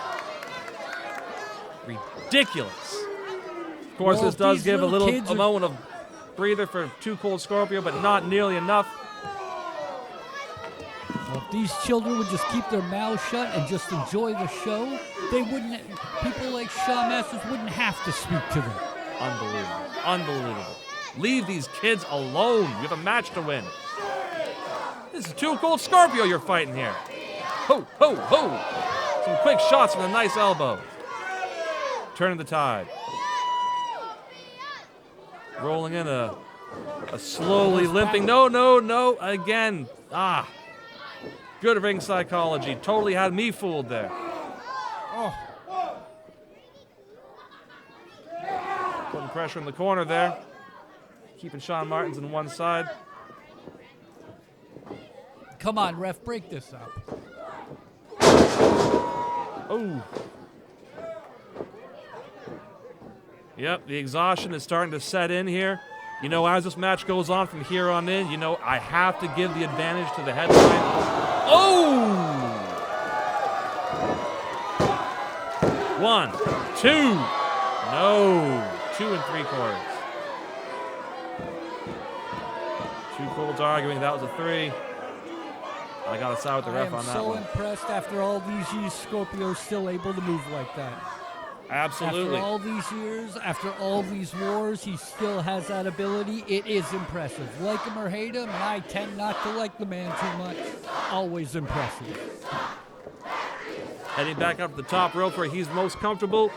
Ridiculous. Of course, Well, this does these give a little kids are- moment of breather for Too Cold Scorpio, but not nearly enough. Well, if these children would just keep their mouths shut and just enjoy the show, they wouldn't. People like Shaun Martens wouldn't have to speak to them. Unbelievable. Unbelievable. Leave these kids alone. You have a match to win. This is Too Cold Scorpio you're fighting here. Ho, ho, ho. Some quick shots with a nice elbow. Turning the tide. Rolling in a slowly limping. No, no, no. Again. Ah. Good ring psychology. Totally had me fooled there. Oh, Putting pressure in the corner there. Keeping Shaun Martens on one side. come on, ref, break this up. Oh. Yep, the exhaustion is starting to set in here. You know, as this match goes on from here on in, you know, I have to give the advantage to the headline. Oh! 1, 2. No. 2 3/4. Two Colds arguing that was a 3. I got to side with the ref on that I am so one. impressed after all these years Scorpio's still able to move like that. Absolutely. After all these years, after all these wars, he still has that ability. It is impressive. Like him or hate him, and I tend not to like the man too much. Always impressive. Heading back up to the top rope where he's most comfortable.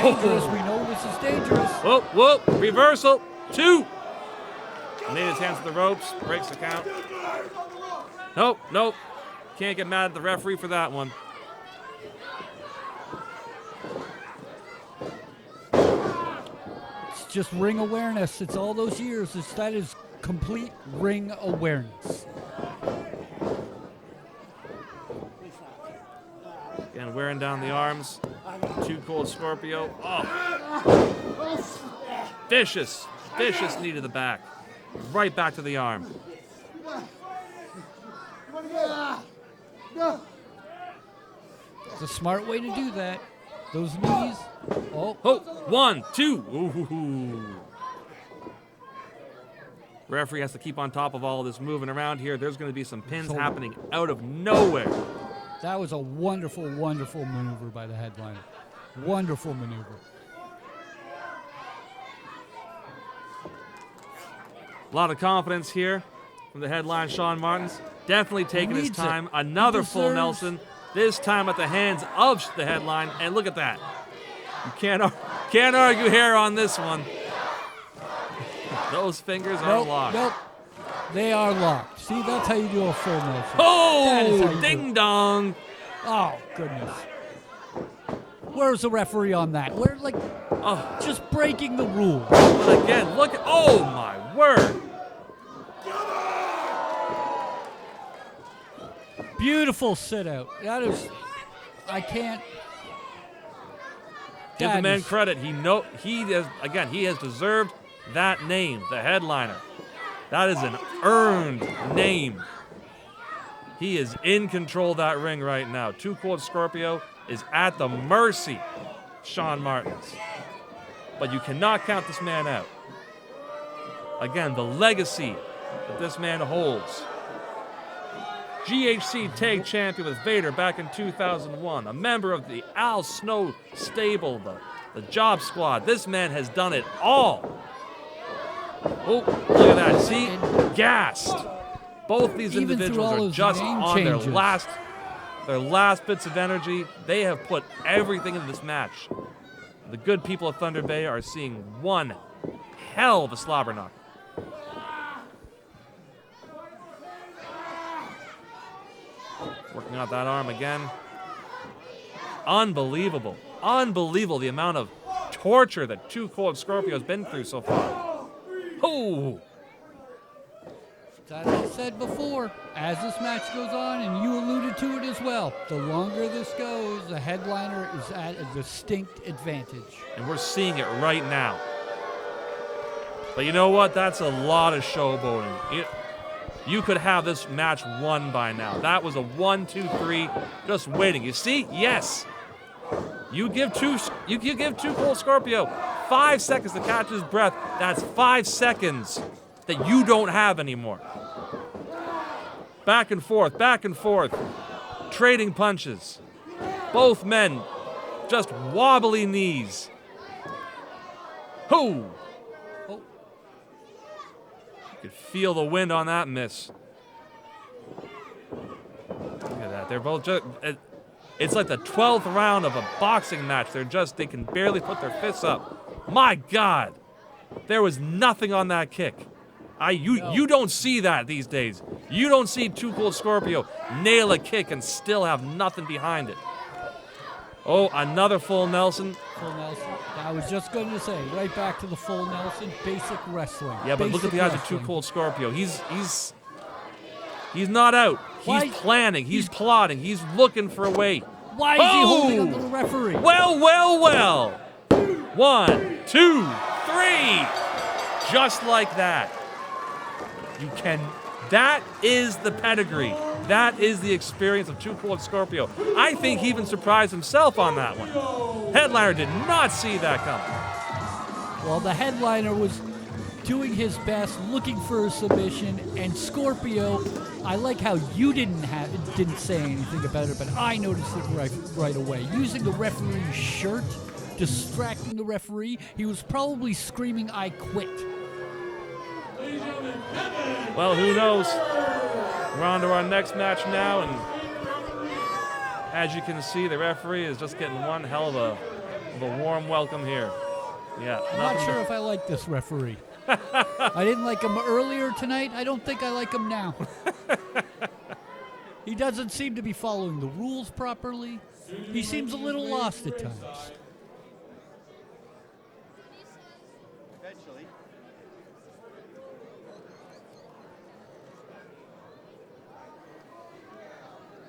Dangerous. We know this is dangerous. Whoa, whoa, reversal. 2. Made his hands to the ropes, breaks the count. Nope, nope. Can't get mad at the referee for that one. It's just ring awareness. It's all those years. That is complete ring awareness. Again, wearing down the arms. Too Cold Scorpio. Oh. Vicious, vicious knee to the back. Right back to the arm. It's a smart way to do that. Those knees. Oh, Oh, 1, 2. Ooh. Referee has to keep on top of all of this moving around here. There's going to be some pins happening out of nowhere. that was a wonderful, wonderful maneuver by the headliner. Wonderful maneuver. A lot of confidence here from the headline, Shaun Martens. Definitely taking his Needs it. time. Another He full deserves- Nelson, this time at the hands of the headline. And look at that. You can't argue here on this one. Those fingers are locked. Nope. They are locked. See, that's how you do a full Nelson. That is how Oh, you do ding dong. Oh, goodness. Where's the referee on that? We're like just breaking the rules. But again, look at, oh my word. Beautiful sit out. That is, I can't. Give the that man is- credit. He has deserved that name, the headliner. That is an earned name. He is in control of that ring right now. Too Cold Scorpio is at the mercy of Shaun Martens. But you cannot count this man out. Again, the legacy that this man holds. GHC Tag Champion with Vader back in 2001. A member of the Al Snow stable, the Job Squad. This man has done it all. Oh, look at that. See? Gassed. Both these Even through individuals all are those just name on changes. their last bits of energy. They have put everything into this match. The good people of Thunder Bay are seeing one hell of a slobber knock. Working out that arm again. Unbelievable. Unbelievable the amount of torture that Too Cold Scorpio has been through so far. Oh! As I said before, as this match goes on, and you alluded to it as well, the longer this goes, the headliner is at a distinct advantage. And we're seeing it right now. But you know what? That's a lot of showboating. You could have this match won by now. That was a 1, 2, 3, just waiting. You see? Yes. You give Too Cold Scorpio 5 seconds to catch his breath. That's 5 seconds that you don't have anymore. Back and forth, trading punches. Both men, just wobbly knees. Hoo! Oh. You could feel the wind on that miss. Look at that. They're both just... It's like the 12th round of a boxing match. They can barely put their fists up. My God. There was nothing on that kick. You don't see that these days. You don't see Too Cold Scorpio nail a kick and still have nothing behind it. Oh, another full Nelson. Full Nelson. I was just going to say, right back to the full Nelson, basic wrestling. Yeah, but look at the eyes of Too Cold Scorpio. He's not out. He's planning. He's plotting. He's looking for a way. Why is he holding on to the referee? Well. 1, 2, 3. Just like that. That is the pedigree. That is the experience of Too Cold Scorpio. I think he even surprised himself on that one. Headliner did not see that coming. Well, the headliner was doing his best, looking for a submission, and Scorpio, I like how you didn't say anything about it, but I noticed it right away. Using the referee's shirt, distracting the referee, he was probably screaming, "I quit." Well, who knows? We're on to our next match now, and as you can see, the referee is just getting one hell of a warm welcome here. Yeah, I'm not sure if I like this referee. I didn't like him earlier tonight. I don't think I like him now. He doesn't seem to be following the rules properly. He seems a little lost at times.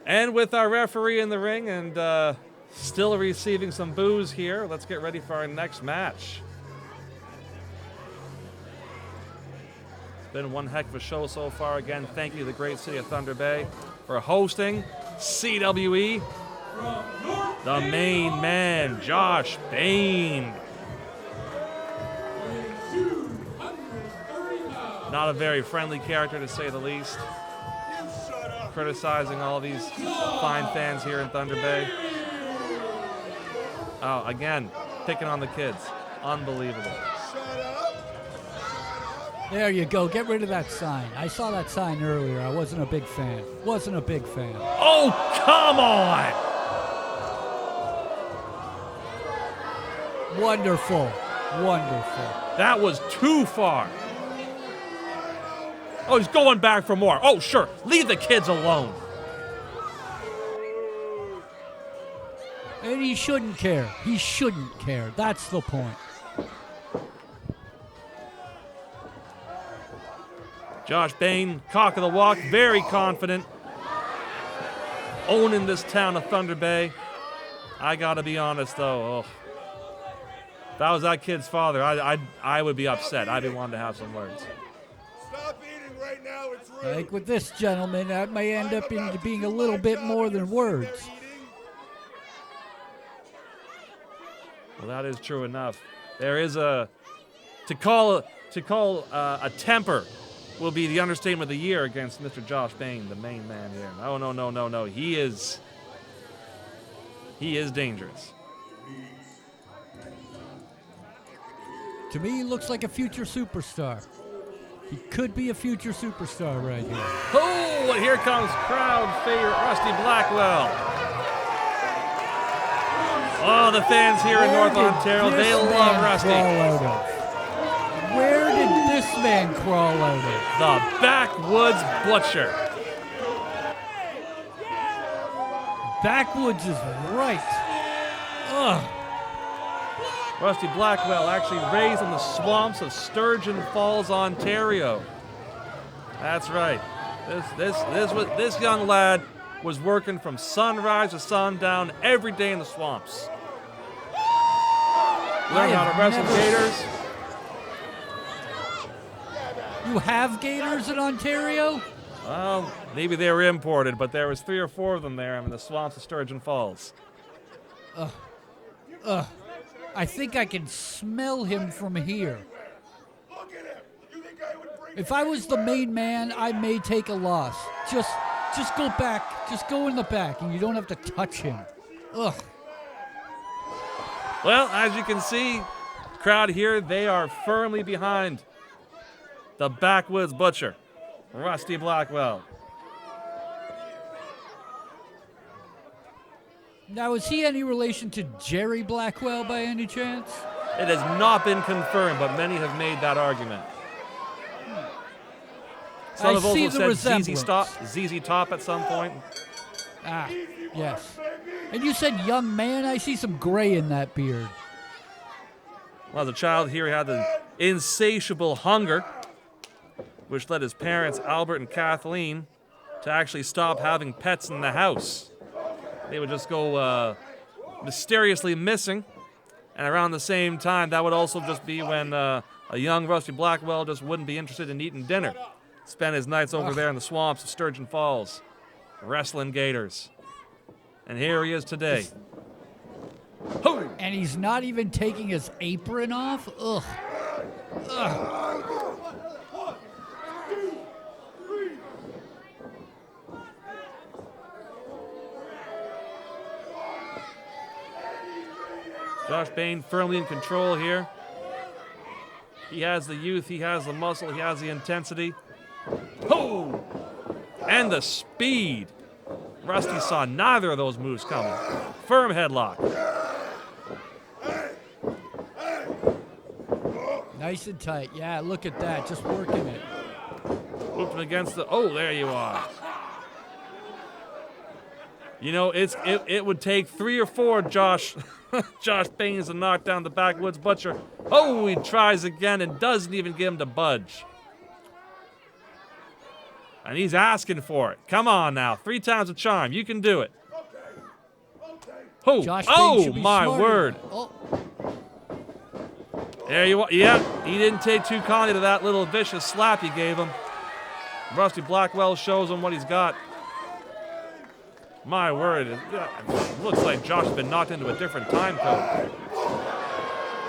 And with our referee in the ring and still receiving some boos here, let's get ready for our next match. It's been one heck of a show so far. Again, thank you to the great city of Thunder Bay for hosting CWE. The main man, Josh Bain. Not a very friendly character, to say the least. Criticizing all these fine fans here in Thunder Bay. Oh, again, picking on the kids. Unbelievable. There you go. Get rid of that sign. I saw that sign earlier. I wasn't a big fan. Oh, come on! Wonderful. That was too far. Oh, he's going back for more. Oh, sure. Leave the kids alone. And he shouldn't care. That's the point. Josh Bain, cock of the walk, very confident. Owning this town of Thunder Bay. I gotta be honest, though. Oh. If I was that kid's father, I would be upset. I'd be wanting to have some words. Stop eating right now, it's rude. Like with this gentleman, that may end up into being a little bit more than words. Well, that is true enough. There is to call a temper will be the understatement of the year against Mr. Josh Bain, the main man here. No. He is dangerous. To me, he looks like a future superstar. He could be a future superstar right here. Oh, and here comes crowd favorite Rusty Blackwell. Oh, the fans here in North Ontario, they love Rusty. Where did this man crawl out of? The Backwoods Butcher. Backwoods is right. Ugh. Rusty Blackwell actually raised in the swamps of Sturgeon Falls, Ontario. That's right. This young lad was working from sunrise to sundown every day in the swamps. Learned how to wrestle gators. You have gators in Ontario? Well, maybe they were imported, but there was 3 or 4 of them there in the swamps of Sturgeon Falls. I think I can smell him from here. Look at him. You think I would bring If I was the main man, I may take a loss. Just go back. Just go in the back, and you don't have to touch him. Ugh. Well, as you can see, crowd here, they are firmly behind the backwoods butcher, Rusty Blackwell. Now, is he any relation to Jerry Blackwell by any chance? It has not been confirmed, but many have made that argument. Some have see also the said resemblance. ZZ Top at some point. Ah, yes. And you said young man? I see some gray in that beard. Well, as a child here, he had an insatiable hunger, which led his parents, Albert and Kathleen, to actually stop having pets in the house. They would just go mysteriously missing, and around the same time, that would also just be when a young Rusty Blackwell just wouldn't be interested in eating dinner. Spent his nights over there in the swamps of Sturgeon Falls, wrestling gators. And here he is today. And he's not even taking his apron off? Ugh. Ugh. Josh Bain firmly in control here. He has the youth, he has the muscle, he has the intensity. Oh! And the speed. Rusty saw neither of those moves coming. Firm headlock. Nice and tight. Yeah, look at that. Just working it. Whooped him against the... Oh, there you are. You know, it would take 3 or 4 Josh Baines to knock down the backwoods butcher. Oh, he tries again and doesn't even get him to budge. And he's asking for it. Come on now. 3 times a charm. You can do it. Oh, Josh Baines should be my smarter. word. Oh. There you are. Yeah, he didn't take too kindly to that little vicious slap you gave him. Rusty Blackwell shows him what he's got. My word, it looks like Josh has been knocked into a different time code.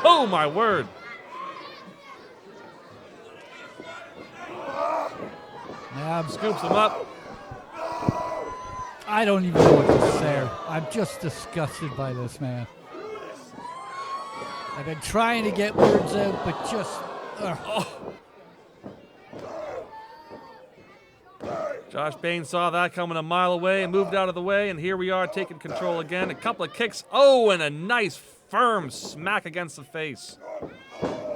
Oh, my word. Yeah, Scoops him up. I don't even know what to say. I'm just disgusted by this, man. I've been trying to get words out, but just... Josh Bain saw that coming a mile away and moved out of the way, and here we are taking control again. A couple of kicks. Oh, and a nice firm smack against the face.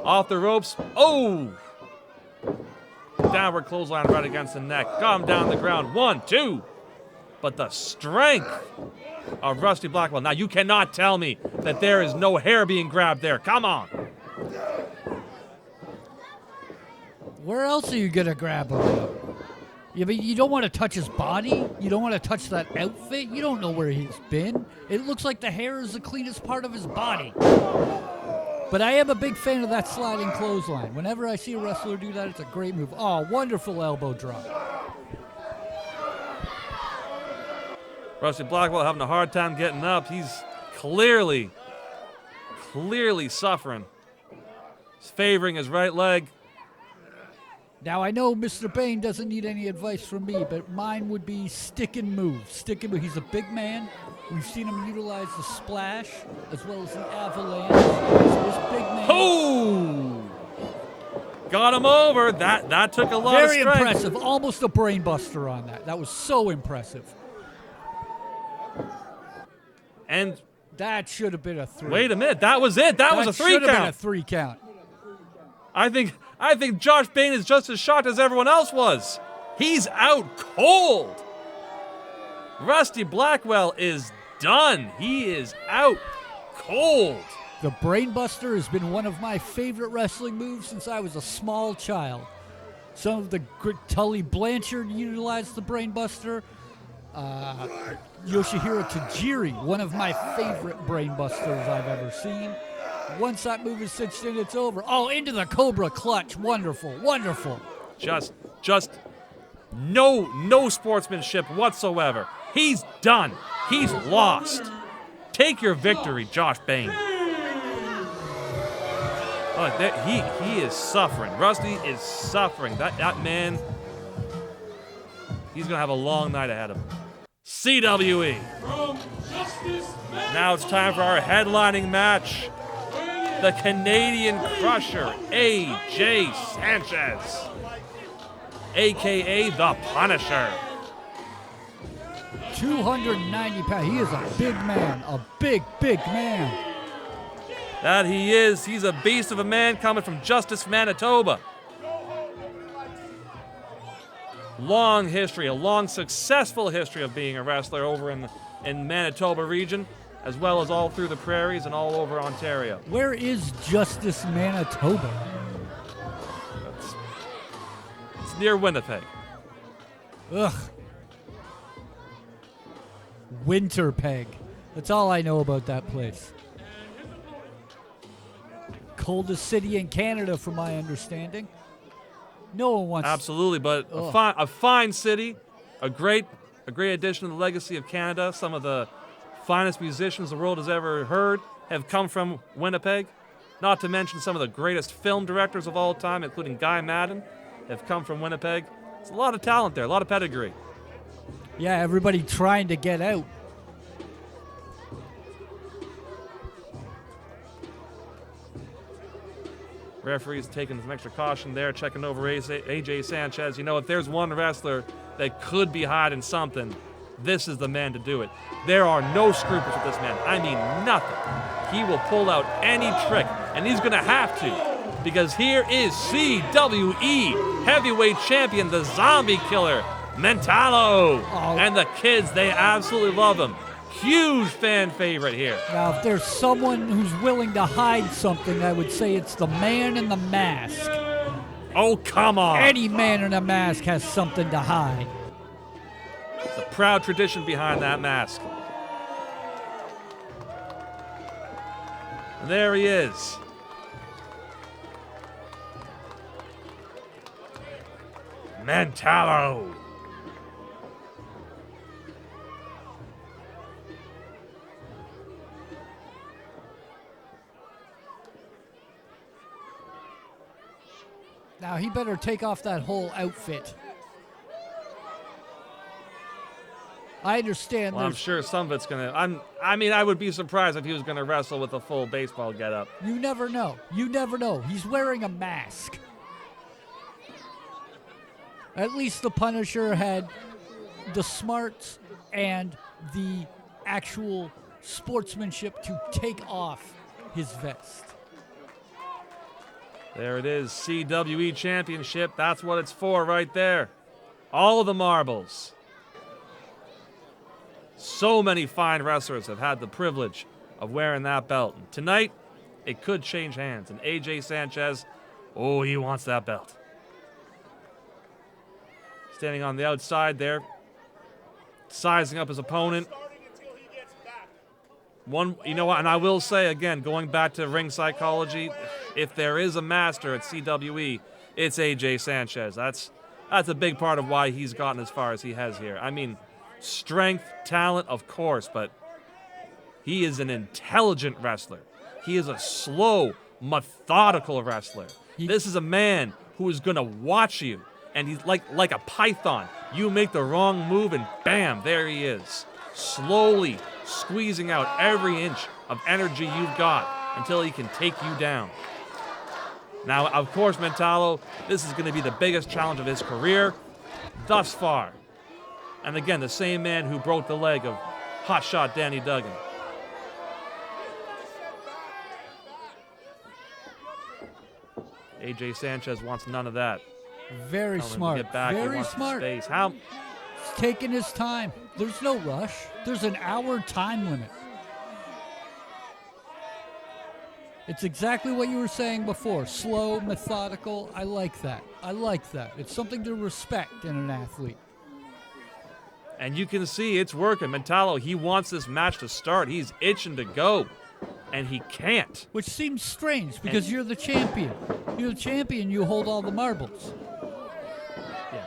Off the ropes. Oh! Downward clothesline right against the neck. Got him down the ground. 1, 2. But the strength of Rusty Blackwell. Now, you cannot tell me that there is no hair being grabbed there. Come on. Where else are you going to grab him? Yeah, but you don't want to touch his body. You don't want to touch that outfit. You don't know where he's been. It looks like the hair is the cleanest part of his body. But I am a big fan of that sliding clothesline. Whenever I see a wrestler do that, it's a great move. Oh, wonderful elbow drop. Rusty Blackwell having a hard time getting up. He's clearly suffering. He's favoring his right leg. Now, I know Mr. Bain doesn't need any advice from me, but mine would be stick and move. Stick and move. He's a big man. We've seen him utilize the splash as well as the avalanche. So this big man. Oh! Got him over. That took a lot of Very strength. impressive. Almost a brain buster on that. That was so impressive. And that should have been a 3. Wait a minute. That was it. That was a 3 should have been a count. 3 count. I think Josh Bain is just as shocked as everyone else was. He's out cold. Rusty Blackwell is done. He is out cold. The Brainbuster has been one of my favorite wrestling moves since I was a small child. Some of the Tully Blanchard utilized the Brainbuster. Yoshihiro Tajiri, one of my favorite Brainbusters I've ever seen. Once that move is cinched in, it's over. Oh, into the Cobra Clutch. Wonderful, wonderful. Just no sportsmanship whatsoever. He's done. He's lost. Take your victory, Josh Bain. Look, he is suffering. Rusty is suffering. That man, he's going to have a long night ahead of him. CWE. Now it's time for our headlining match. The Canadian Crusher, AJ Sanchez, a.k.a. The Punisher. 290 pounds. He is a big man. A big man. That he is. He's a beast of a man coming from Justice, Manitoba. Long history, a long successful history of being a wrestler over in Manitoba region, as well as all through the prairies and all over Ontario. Where is Justice, Manitoba? It's near Winnipeg. Ugh. Winterpeg. That's all I know about that place. Coldest city in Canada, from my understanding. No one wants. Absolutely, but a fine city, a great addition to the legacy of Canada. Some of the finest musicians the world has ever heard have come from Winnipeg. Not to mention some of the greatest film directors of all time, including Guy Madden, have come from Winnipeg. There's a lot of talent there, a lot of pedigree. Yeah, everybody trying to get out. Referee's taking some extra caution there, checking over AJ Sanchez. You know, if there's one wrestler that could be hiding something, this is the man to do it. There are no scruples with this man. I mean, nothing. He will pull out any trick, and he's going to have to, because here is CWE Heavyweight Champion, the Zombie Killer MENTALLO. And the kids, they absolutely love him. Huge fan favorite here. Now, if there's someone who's willing to hide something, I would say it's the man in the mask. Oh, come on. Any man in a mask has something to hide. The proud tradition behind that mask. And there he is. MENTALLO. Now, he better take off that whole outfit. I understand. Well, I'm sure some of it's going to... I would be surprised if he was going to wrestle with a full baseball getup. You never know. You never know. He's wearing a mask. At least the Punisher had the smarts and the actual sportsmanship to take off his vest. There it is, CWE Championship. That's what it's for right there. All of the marbles. So many fine wrestlers have had the privilege of wearing that belt. And tonight, it could change hands. And AJ Sanchez, oh, he wants that belt. Standing on the outside there, sizing up his opponent. You know what, and I will say again, going back to ring psychology, if there is a master at CWE, it's AJ Sanchez. That's a big part of why he's gotten as far as he has here. I mean, strength, talent, of course, but he is an intelligent wrestler. He is a slow, methodical wrestler. This is a man who is going to watch you, and he's like a python. You make the wrong move, and bam, there he is. Slowly squeezing out every inch of energy you've got until he can take you down. Now, of course, MENTALLO, this is going to be the biggest challenge of his career thus far. And again, the same man who broke the leg of hotshot Danny Duggan. AJ Sanchez wants none of that. Very smart. Get back. Very smart. Space. He's taking his time. There's no rush. There's an hour time limit. It's exactly what you were saying before. Slow, methodical. I like that. I like that. It's something to respect in an athlete. And you can see it's working. MENTALLO, he wants this match to start. He's itching to go. And he can't. Which seems strange because you're the champion. You're the champion, you hold all the marbles.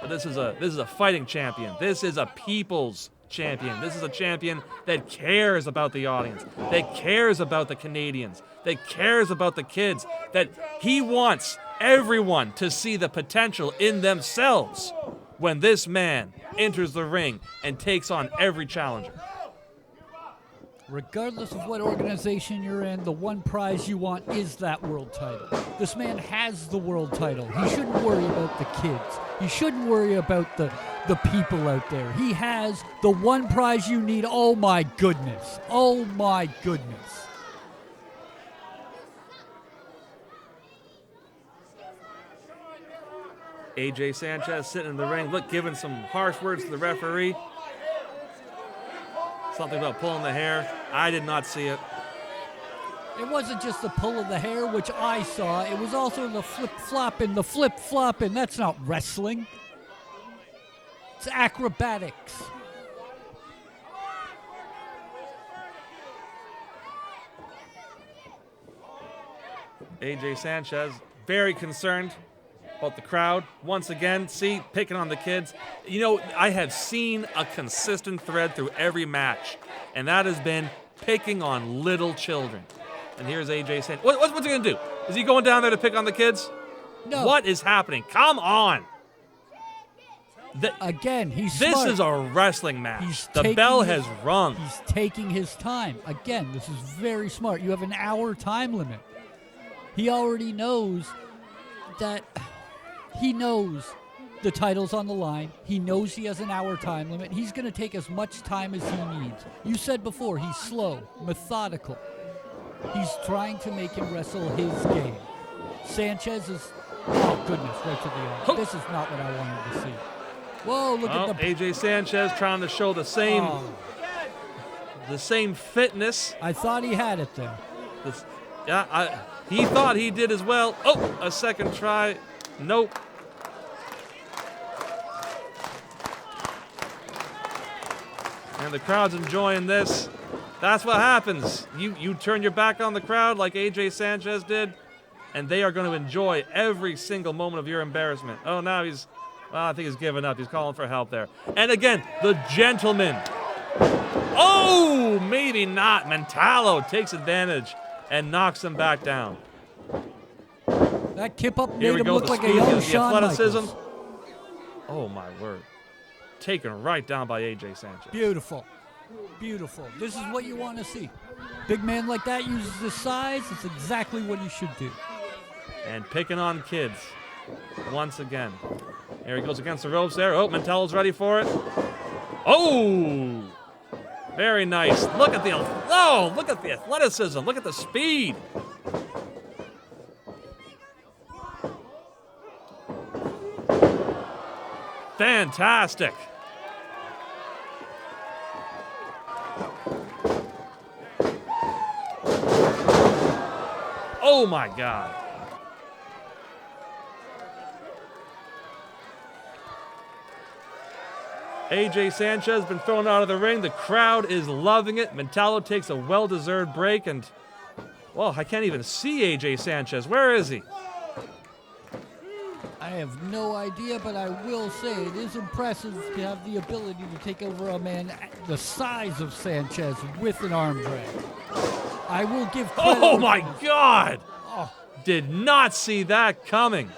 But this is a fighting champion. This is a people's champion. This is a champion that cares about the audience, that cares about the Canadians, that cares about the kids, that he wants everyone to see the potential in themselves when this man enters the ring and takes on every challenger. Regardless of what organization you're in, the one prize you want is that world title. This man has the world title. He shouldn't worry about the kids. He shouldn't worry about the people out there. He has the one prize you need. Oh my goodness. Oh my goodness. AJ Sanchez sitting in the ring, look, giving some harsh words to the referee. Something about pulling the hair. I did not see it. It wasn't just the pull of the hair, which I saw. It was also the flip-flopping, the flip-flopping. That's not wrestling. It's acrobatics. AJ Sanchez, very concerned about the crowd. Once again, see, picking on the kids. You know, I have seen a consistent thread through every match, and that has been picking on little children. And here's AJ Sanchez. What's he going to do? Is he going down there to pick on the kids? No. What is happening? Come on. Again, he's This smart. is a wrestling match. He's The taking bell his- has rung. He's taking his time. Again, this is very smart. You have an hour time limit. He already knows that he knows the title's on the line. He knows he has an hour time limit. He's going to take as much time as he needs. You said before, he's slow, methodical. He's trying to make him wrestle his game. Sanchez is, oh goodness, right to the end. This is not what I wanted to see. Whoa, look at the... AJ Sanchez trying to show the same fitness. I thought he had it there. He thought he did as well. Oh, a second try. Nope. And the crowd's enjoying this. That's what happens. You turn your back on the crowd like AJ Sanchez did, and they are going to enjoy every single moment of your embarrassment. Oh, now I think he's given up. He's calling for help there. And again, the gentleman. Oh, maybe not. Mentallo takes advantage and knocks him back down. That kip up Here made we him go. look The like a speed, young the Shaun athleticism. Martens. Oh, my word. Taken right down by AJ Sanchez. Beautiful. Beautiful. This is what you want to see. Big man like that uses his size. It's exactly what he should do. And picking on kids once again. Here he goes against the ropes there. Oh, Mentallo's ready for it. Oh! Very nice. Look at the athleticism. Look at the speed. Fantastic. Oh my God. AJ Sanchez has been thrown out of the ring. The crowd is loving it. Mentallo takes a well-deserved break, and, well, I can't even see AJ Sanchez. Where is he? I have no idea, but I will say it is impressive to have the ability to take over a man the size of Sanchez with an arm drag. I will give credit. Oh my God! Oh, Did not see that coming.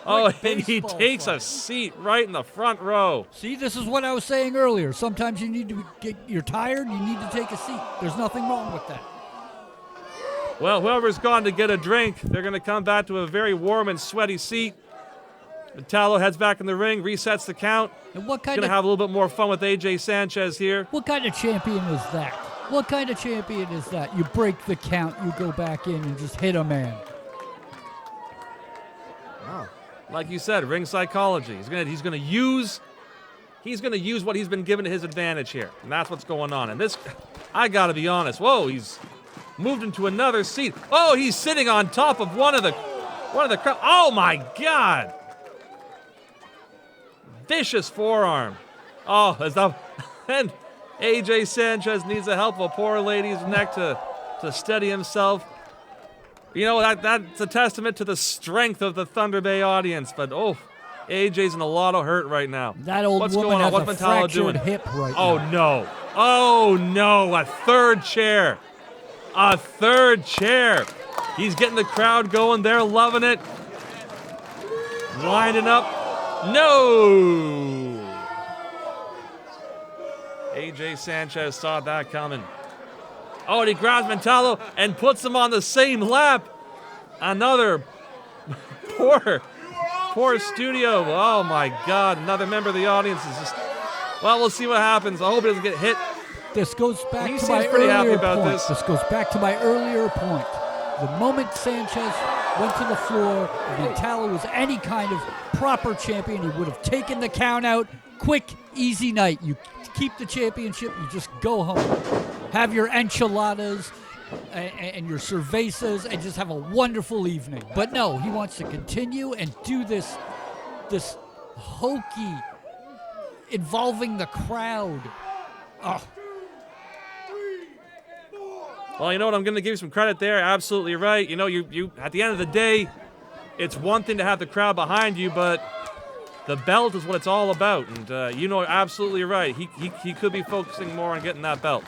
Oh, and he baseball takes fly. a seat right in the front row. see, this is what I was saying earlier. Sometimes you need to you're tired, you need to take a seat. There's nothing wrong with that. Well, whoever's gone to get a drink, they're going to come back to a very warm and sweaty seat. Mentallo heads back in the ring, resets the count. And what Going kind to of have a little bit more fun with AJ Sanchez here. what kind of champion is that? What kind of champion is that? You break the count, you go back in and just hit a man. Like you said, ring psychology. He's gonna use what he's been given to his advantage here, and that's what's going on. And this, I gotta be honest. Whoa, he's moved into another seat. Oh, he's sitting on top of one of the crowd. Oh my God! Vicious forearm. Oh, that's up. And AJ Sanchez needs the help of a poor lady's neck to steady himself. You know, that's a testament to the strength of the Thunder Bay audience. But, oh, AJ's in a lot of hurt right now. That old What's woman going on? has What's a Mentallo fractured doing? hip right Oh, now. no. Oh, no. A third chair. A third chair. He's getting the crowd going. They're loving it. Winding up. No. AJ Sanchez saw that coming. Oh, and he grabs Mentallo and puts him on the same lap. Another poor studio. Oh, my God. Another member of the audience is just... Well, we'll see what happens. I hope he doesn't get hit. This goes back He to seems my pretty happy earlier about point. this. This goes back to my earlier point. The moment Sanchez went to the floor, if Mentallo was any kind of proper champion, he would have taken the count out. Quick, easy night. You keep the championship, you just go home. Have your enchiladas and your cervezas and just have a wonderful evening. But no, he wants to continue and do this hokey involving the crowd. Oh. Well, you know what? I'm going to give you some credit there. Absolutely right. You know, you at the end of the day, it's one thing to have the crowd behind you, but the belt is what it's all about. And you know, absolutely right. He could be focusing more on getting that belt.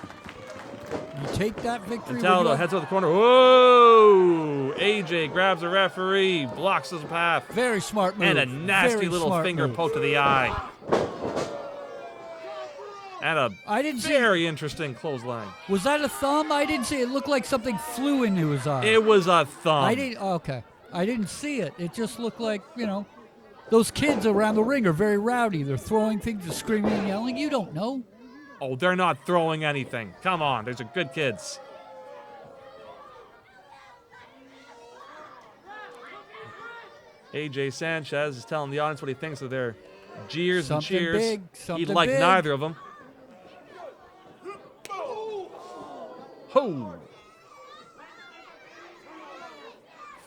You take that victory. Mentallo heads to the corner. Whoa! AJ grabs the referee, blocks his path. Very smart move. And a nasty Very little smart finger move. poke to the eye. And a very interesting clothesline. Was that a thumb? I didn't see it. It looked like something flew into his eye. It was a thumb. I didn't. Okay, I didn't see it. It just looked like, you know, those kids around the ring are very rowdy. They're throwing things, they're screaming and yelling. You don't know. Oh, they're not throwing anything. Come on, these are good kids. AJ Sanchez is telling the audience what he thinks of their jeers and Something cheers. big, He'd something like big. neither of them. Ho!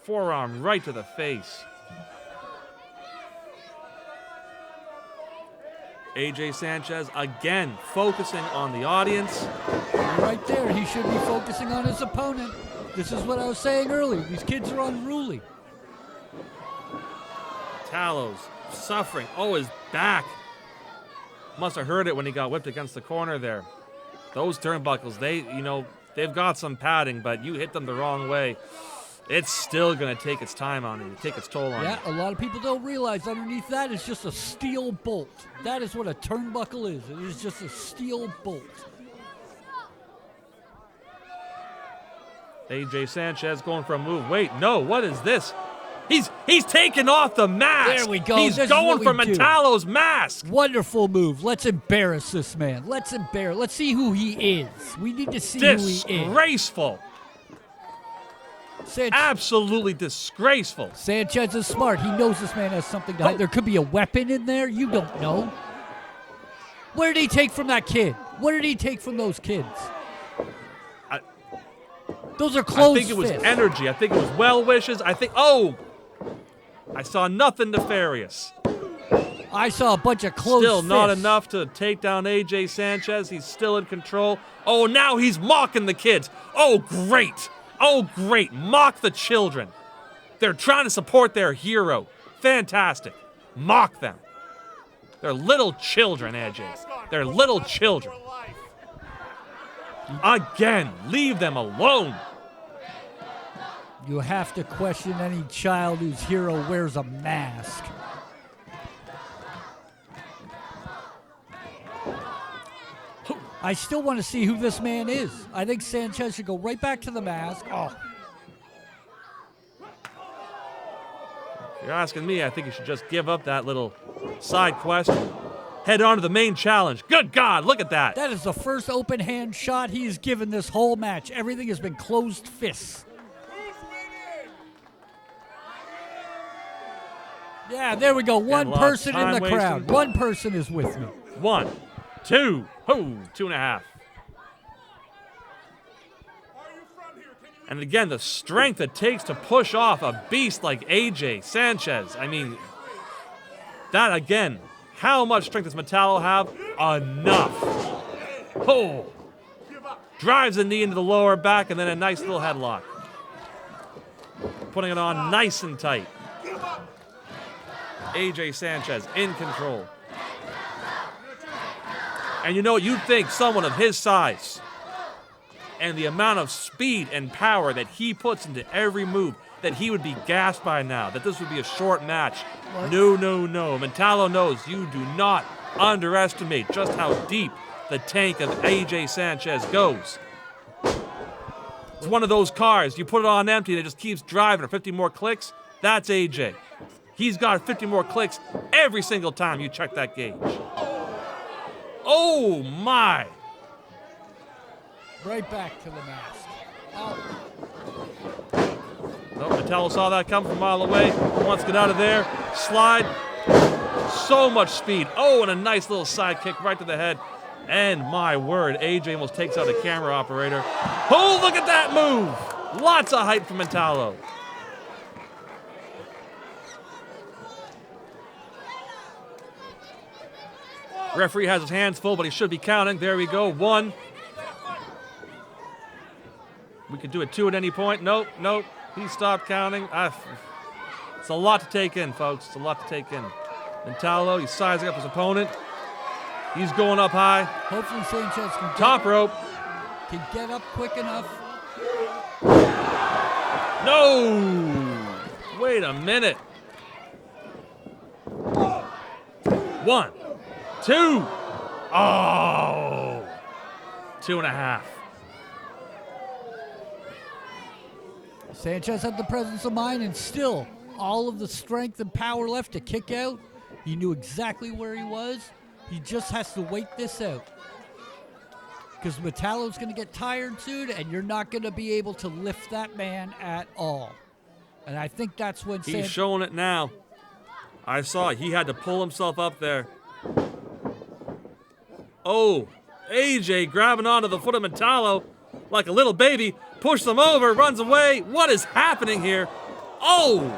Forearm right to the face. AJ Sanchez again focusing on the audience. Right there, he should be focusing on his opponent. This is what I was saying earlier. These kids are unruly. Mentallo's suffering. Oh, his back. Must have heard it when he got whipped against the corner there. Those turnbuckles, they've got some padding, but you hit them the wrong way, it's still going to take its time on you, take its toll on you. Yeah, a lot of people don't realize underneath that is just a steel bolt. That is what a turnbuckle is. It is just a steel bolt. AJ Sanchez going for a move. Wait, no, what is this? He's taking off the mask. There we go. He's This is going what for we do. Mentallo's mask. Wonderful move. Let's embarrass this man. Let's see who he is. We need to see who he is. Disgraceful. Absolutely disgraceful. Sanchez is smart. He knows this man has something to hide. There could be a weapon in there. You don't know. What did he take from that kid? What did he take from those kids? Those are closed I think it was fists. energy. I think it was well wishes. I saw nothing nefarious. I saw a bunch of closed Still not fists. enough to take down AJ Sanchez. He's still in control. Oh, now he's mocking the kids. Oh, great. Oh, great. Mock the children. They're trying to support their hero. Fantastic. Mock them. They're little children, AJ. They're little children. Again, leave them alone. You have to question any child whose hero wears a mask. I still want to see who this man is. I think Sanchez should go right back to the mask. Oh, If you're asking me, I think you should just give up that little side quest. Head on to the main challenge. Good God, look at that. that is the first open hand shot he's given this whole match. Everything has been closed fists. Yeah, there we go. One lost person in time the crowd. wasting. One person is with me. 1, 2, 2.5. And again, the strength it takes to push off a beast like AJ Sanchez. I mean, that again, how much strength does Mentallo have? Enough. Oh. Drives a knee into the lower back and then a nice little headlock. Putting it on nice and tight. AJ Sanchez in control. And you know, you'd think someone of his size and the amount of speed and power that he puts into every move, that he would be gassed by now, that this would be a short match. What? No, no, no. Mentallo knows you do not underestimate just how deep the tank of AJ Sanchez goes. It's one of those cars, you put it on empty and it just keeps driving for 50 more clicks. That's AJ. He's got 50 more clicks every single time you check that gauge. Oh my! Right back to the mask. Out. No, Mentallo saw that coming from a mile away. Wants to get out of there. Slide. So much speed. Oh, and a nice little side kick right to the head. And my word, AJ almost takes out a camera operator. Oh, look at that move! Lots of hype from Mentallo. Referee has his hands full, but he should be counting. There we go. 1. We could do a 2 at any point. Nope, nope. He stopped counting. It's a lot to take in, folks. It's a lot to take in. Mentallo, he's sizing up his opponent. He's going up high. Hopefully Sanchez Top rope. can get up quick enough. No! Wait a minute. 1, 2. Oh! 2.5. Sanchez had the presence of mind and still all of the strength and power left to kick out. He knew exactly where he was. He just has to wait this out. Because Mentallo's going to get tired soon, and you're not going to be able to lift that man at all. And I think that's when He's showing it now. I saw it. He had to pull himself up there. Oh, AJ grabbing onto the foot of Mentallo like a little baby, pushes him over, runs away. What is happening here? Oh,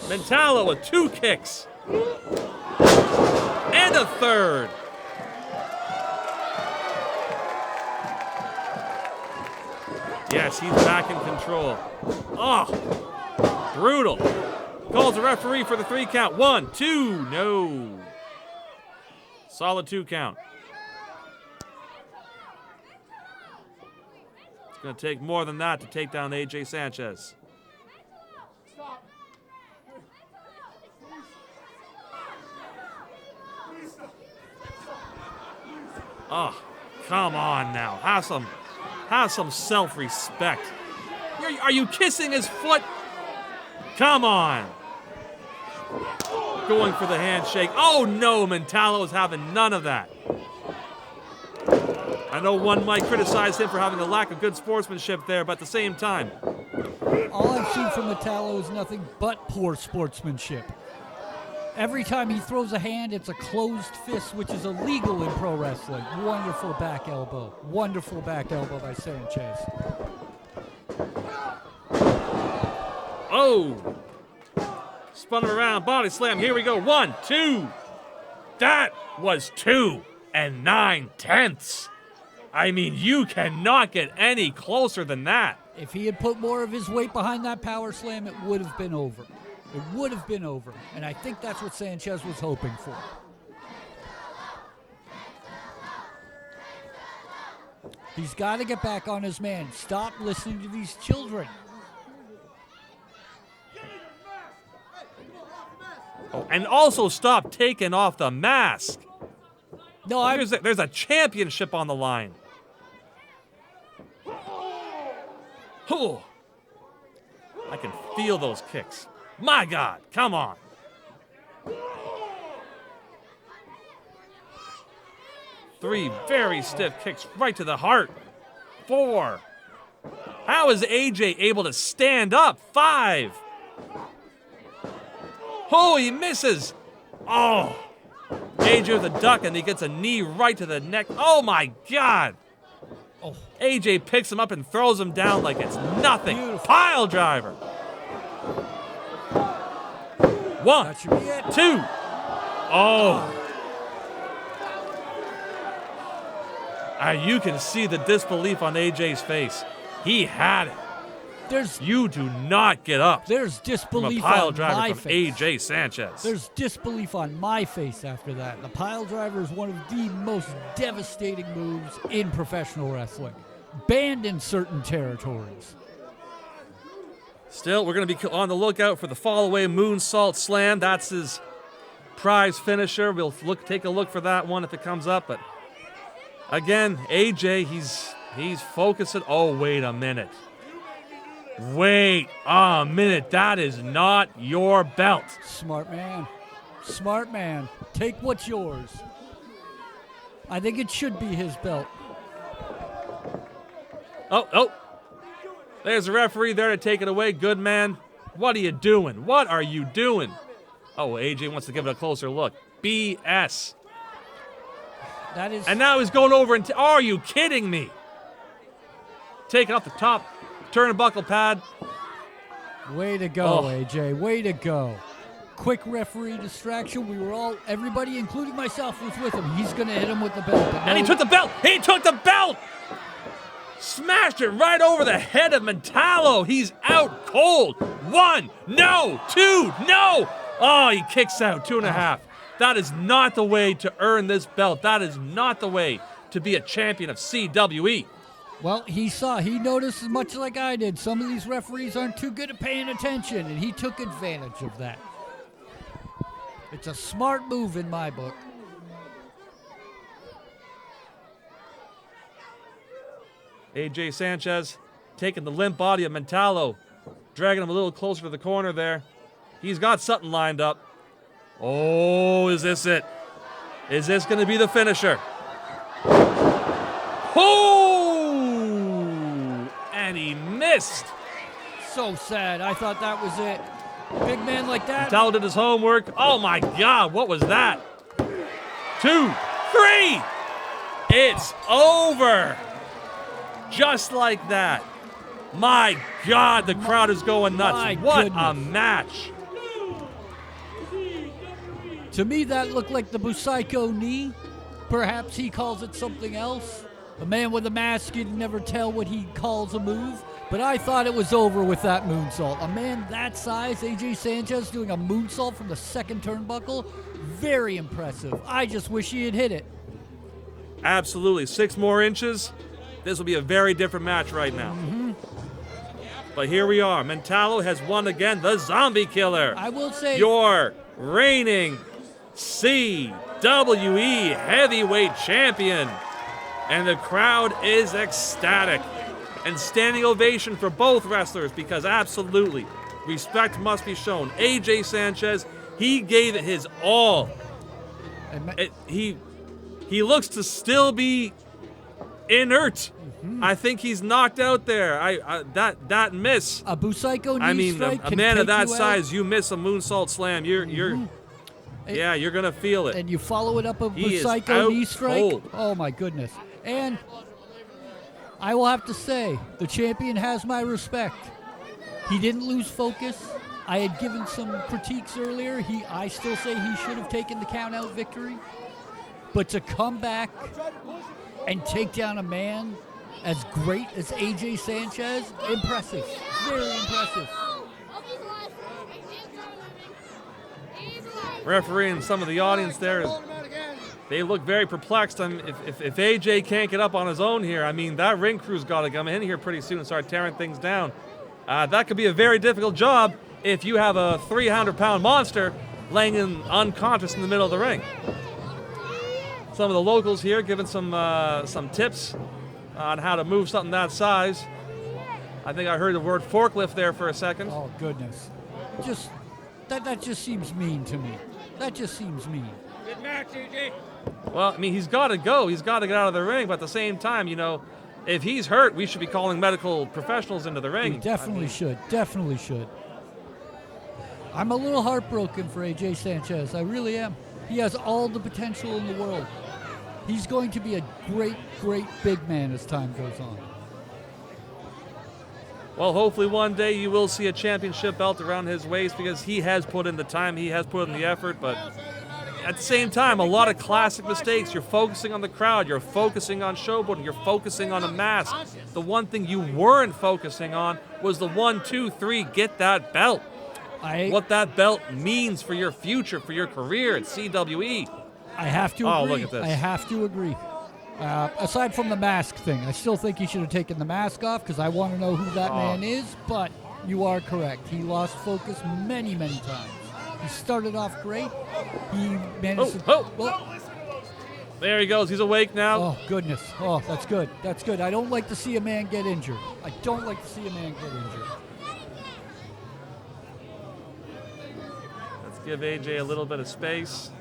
Mentallo with 2 kicks. And a 3rd. Yes, he's back in control. Oh, brutal. Calls the referee for the 3 count. 1, 2, no. Solid 2 count. It's going to take more than that to take down AJ Sanchez. Oh, come on now. Have some self-respect. Are you kissing his foot? Come on. Going for the handshake. Oh no, Mentallo is having none of that. I know one might criticize him for having a lack of good sportsmanship there, but at the same time. all I've seen from Mentallo is nothing but poor sportsmanship. Every time he throws a hand, it's a closed fist, which is illegal in pro wrestling. Wonderful back elbow. Wonderful back elbow by Sanchez. Oh! Spun him around, body slam. Here we go. 1, 2. That was 2 9/10. I mean, you cannot get any closer than that. If he had put more of his weight behind that power slam, it would have been over. It would have been over. And I think that's what Sanchez was hoping for. He's got to get back on his man. Stop listening to these children. Oh, and also stop taking off the mask. No, There's a championship on the line. Oh, I can feel those kicks. My God, come on. 3 very stiff kicks right to the heart. 4. How is AJ able to stand up? 5. Oh, he misses. Oh, AJ with a duck and he gets a knee right to the neck. Oh my God. Oh. AJ picks him up and throws him down like it's nothing. Beautiful. Pile driver. 1, That should be it. 2. Oh. You can see the disbelief on AJ's face. He had it. You do not get up There's from a disbelief pile on driver my from face. AJ Sanchez. There's disbelief on my face after that. The pile driver is one of the most devastating moves in professional wrestling. Banned in certain territories. Still, we're going to be on the lookout for the fall-away moonsault slam. That's his prize finisher. We'll take a look for that one if it comes up. But again, AJ, he's focusing. Oh, wait a minute. Wait a minute. That is not your belt. Smart man. Smart man. Take what's yours. I think it should be his belt. Oh. There's a referee there to take it away. Good man. What are you doing? What are you doing? Oh, AJ wants to give it a closer look. BS. That is. And now he's going over and... are you kidding me? Taking off the top turnbuckle pad. Way to go, AJ. Way to go. Quick referee distraction. Everybody, including myself, was with him. He's going to hit him with the belt. And he took the belt. He took the belt. Smashed it right over the head of Mentallo. He's out cold. 1, no. 2, no. Oh, he kicks out. 2.5. That is not the way to earn this belt. That is not the way to be a champion of CWE. Well, he noticed as much like I did. Some of these referees aren't too good at paying attention, and he took advantage of that. It's a smart move in my book. AJ Sanchez taking the limp body of Mentallo, dragging him a little closer to the corner there. He's got something lined up. Oh, is this it? Is this going to be the finisher? Oh! And he missed. So sad. I thought that was it. Big man like that. Mentallo did his homework. Oh my God, what was that? 2, 3. It's over. Just like that. My God, the crowd is going nuts. My What goodness. a match. To me, that looked like the Boreiko knee. Perhaps he calls it something else. A man with a mask, you'd never tell what he calls a move. But I thought it was over with that moonsault. A man that size, AJ Sanchez, doing a moonsault from the second turnbuckle, very impressive. I just wish he had hit it. Absolutely. 6 more inches. This will be a very different match right now. But here we are. Mentallo has won again. The Zombie Killer. I will say, Your reigning CWE Heavyweight Champion. And the crowd is ecstatic. And standing ovation for both wrestlers because absolutely respect must be shown. AJ Sanchez, he gave it his all. He looks to still be inert. I think he's knocked out there. That miss. a Boreiko knee I mean, strike a can man of take that you out. size, you miss a moonsault slam, you're gonna feel it. And you follow it up a He is Boreiko out knee strike. cold. Oh my goodness. And I will have to say, the champion has my respect. He didn't lose focus. I had given some critiques earlier. I still say he should have taken the count-out victory. But to come back and take down a man as great as AJ Sanchez, impressive. Very impressive. Referee and some of the audience there, they look very perplexed. If AJ can't get up on his own here, I mean, that ring crew's got to come in here pretty soon and start tearing things down. That could be a very difficult job if you have a 300-pound monster laying unconscious in the middle of the ring. Some of the locals here giving some tips on how to move something that size. I think I heard the word forklift there for a second. Oh goodness, that just seems mean to me. That just seems mean. Good match, AJ. Well, I mean, he's got to go. He's got to get out of the ring. But at the same time, if he's hurt, we should be calling medical professionals into the ring. We definitely should. Definitely should. I'm a little heartbroken for AJ Sanchez. I really am. He has all the potential in the world. He's going to be a great, great big man as time goes on. Well, hopefully one day you will see a championship belt around his waist because he has put in the time, he has put in the effort, but at the same time, a lot of classic mistakes. You're focusing on the crowd. You're focusing on showboating. You're focusing on a mask. The one thing you weren't focusing on was the 1, 2, 3, get that belt. What that belt means for your future, for your career at CWE. I have to agree. Oh, look at this. I have to agree. Aside from the mask thing, I still think he should have taken the mask off because I want to know who that man is, but you are correct. He lost focus many, many times. He started off great. He managed to... Well, there he goes. He's awake now. oh, goodness. Oh, that's good. That's good. I don't like to see a man get injured. I don't like to see a man get injured. Let's give AJ a little bit of space.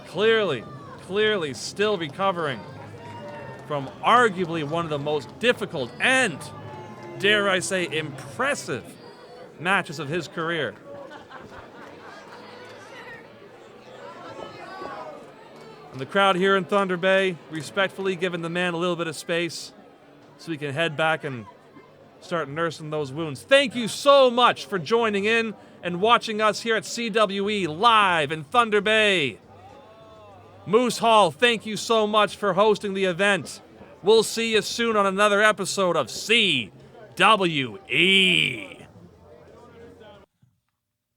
Clearly still recovering from arguably one of the most difficult and, dare I say, impressive matches of his career. And the crowd here in Thunder Bay respectfully giving the man a little bit of space so he can head back and start nursing those wounds. Thank you so much for joining in and watching us here at CWE live in Thunder Bay. Moose Hall, thank you so much for hosting the event. We'll see you soon on another episode of CWE.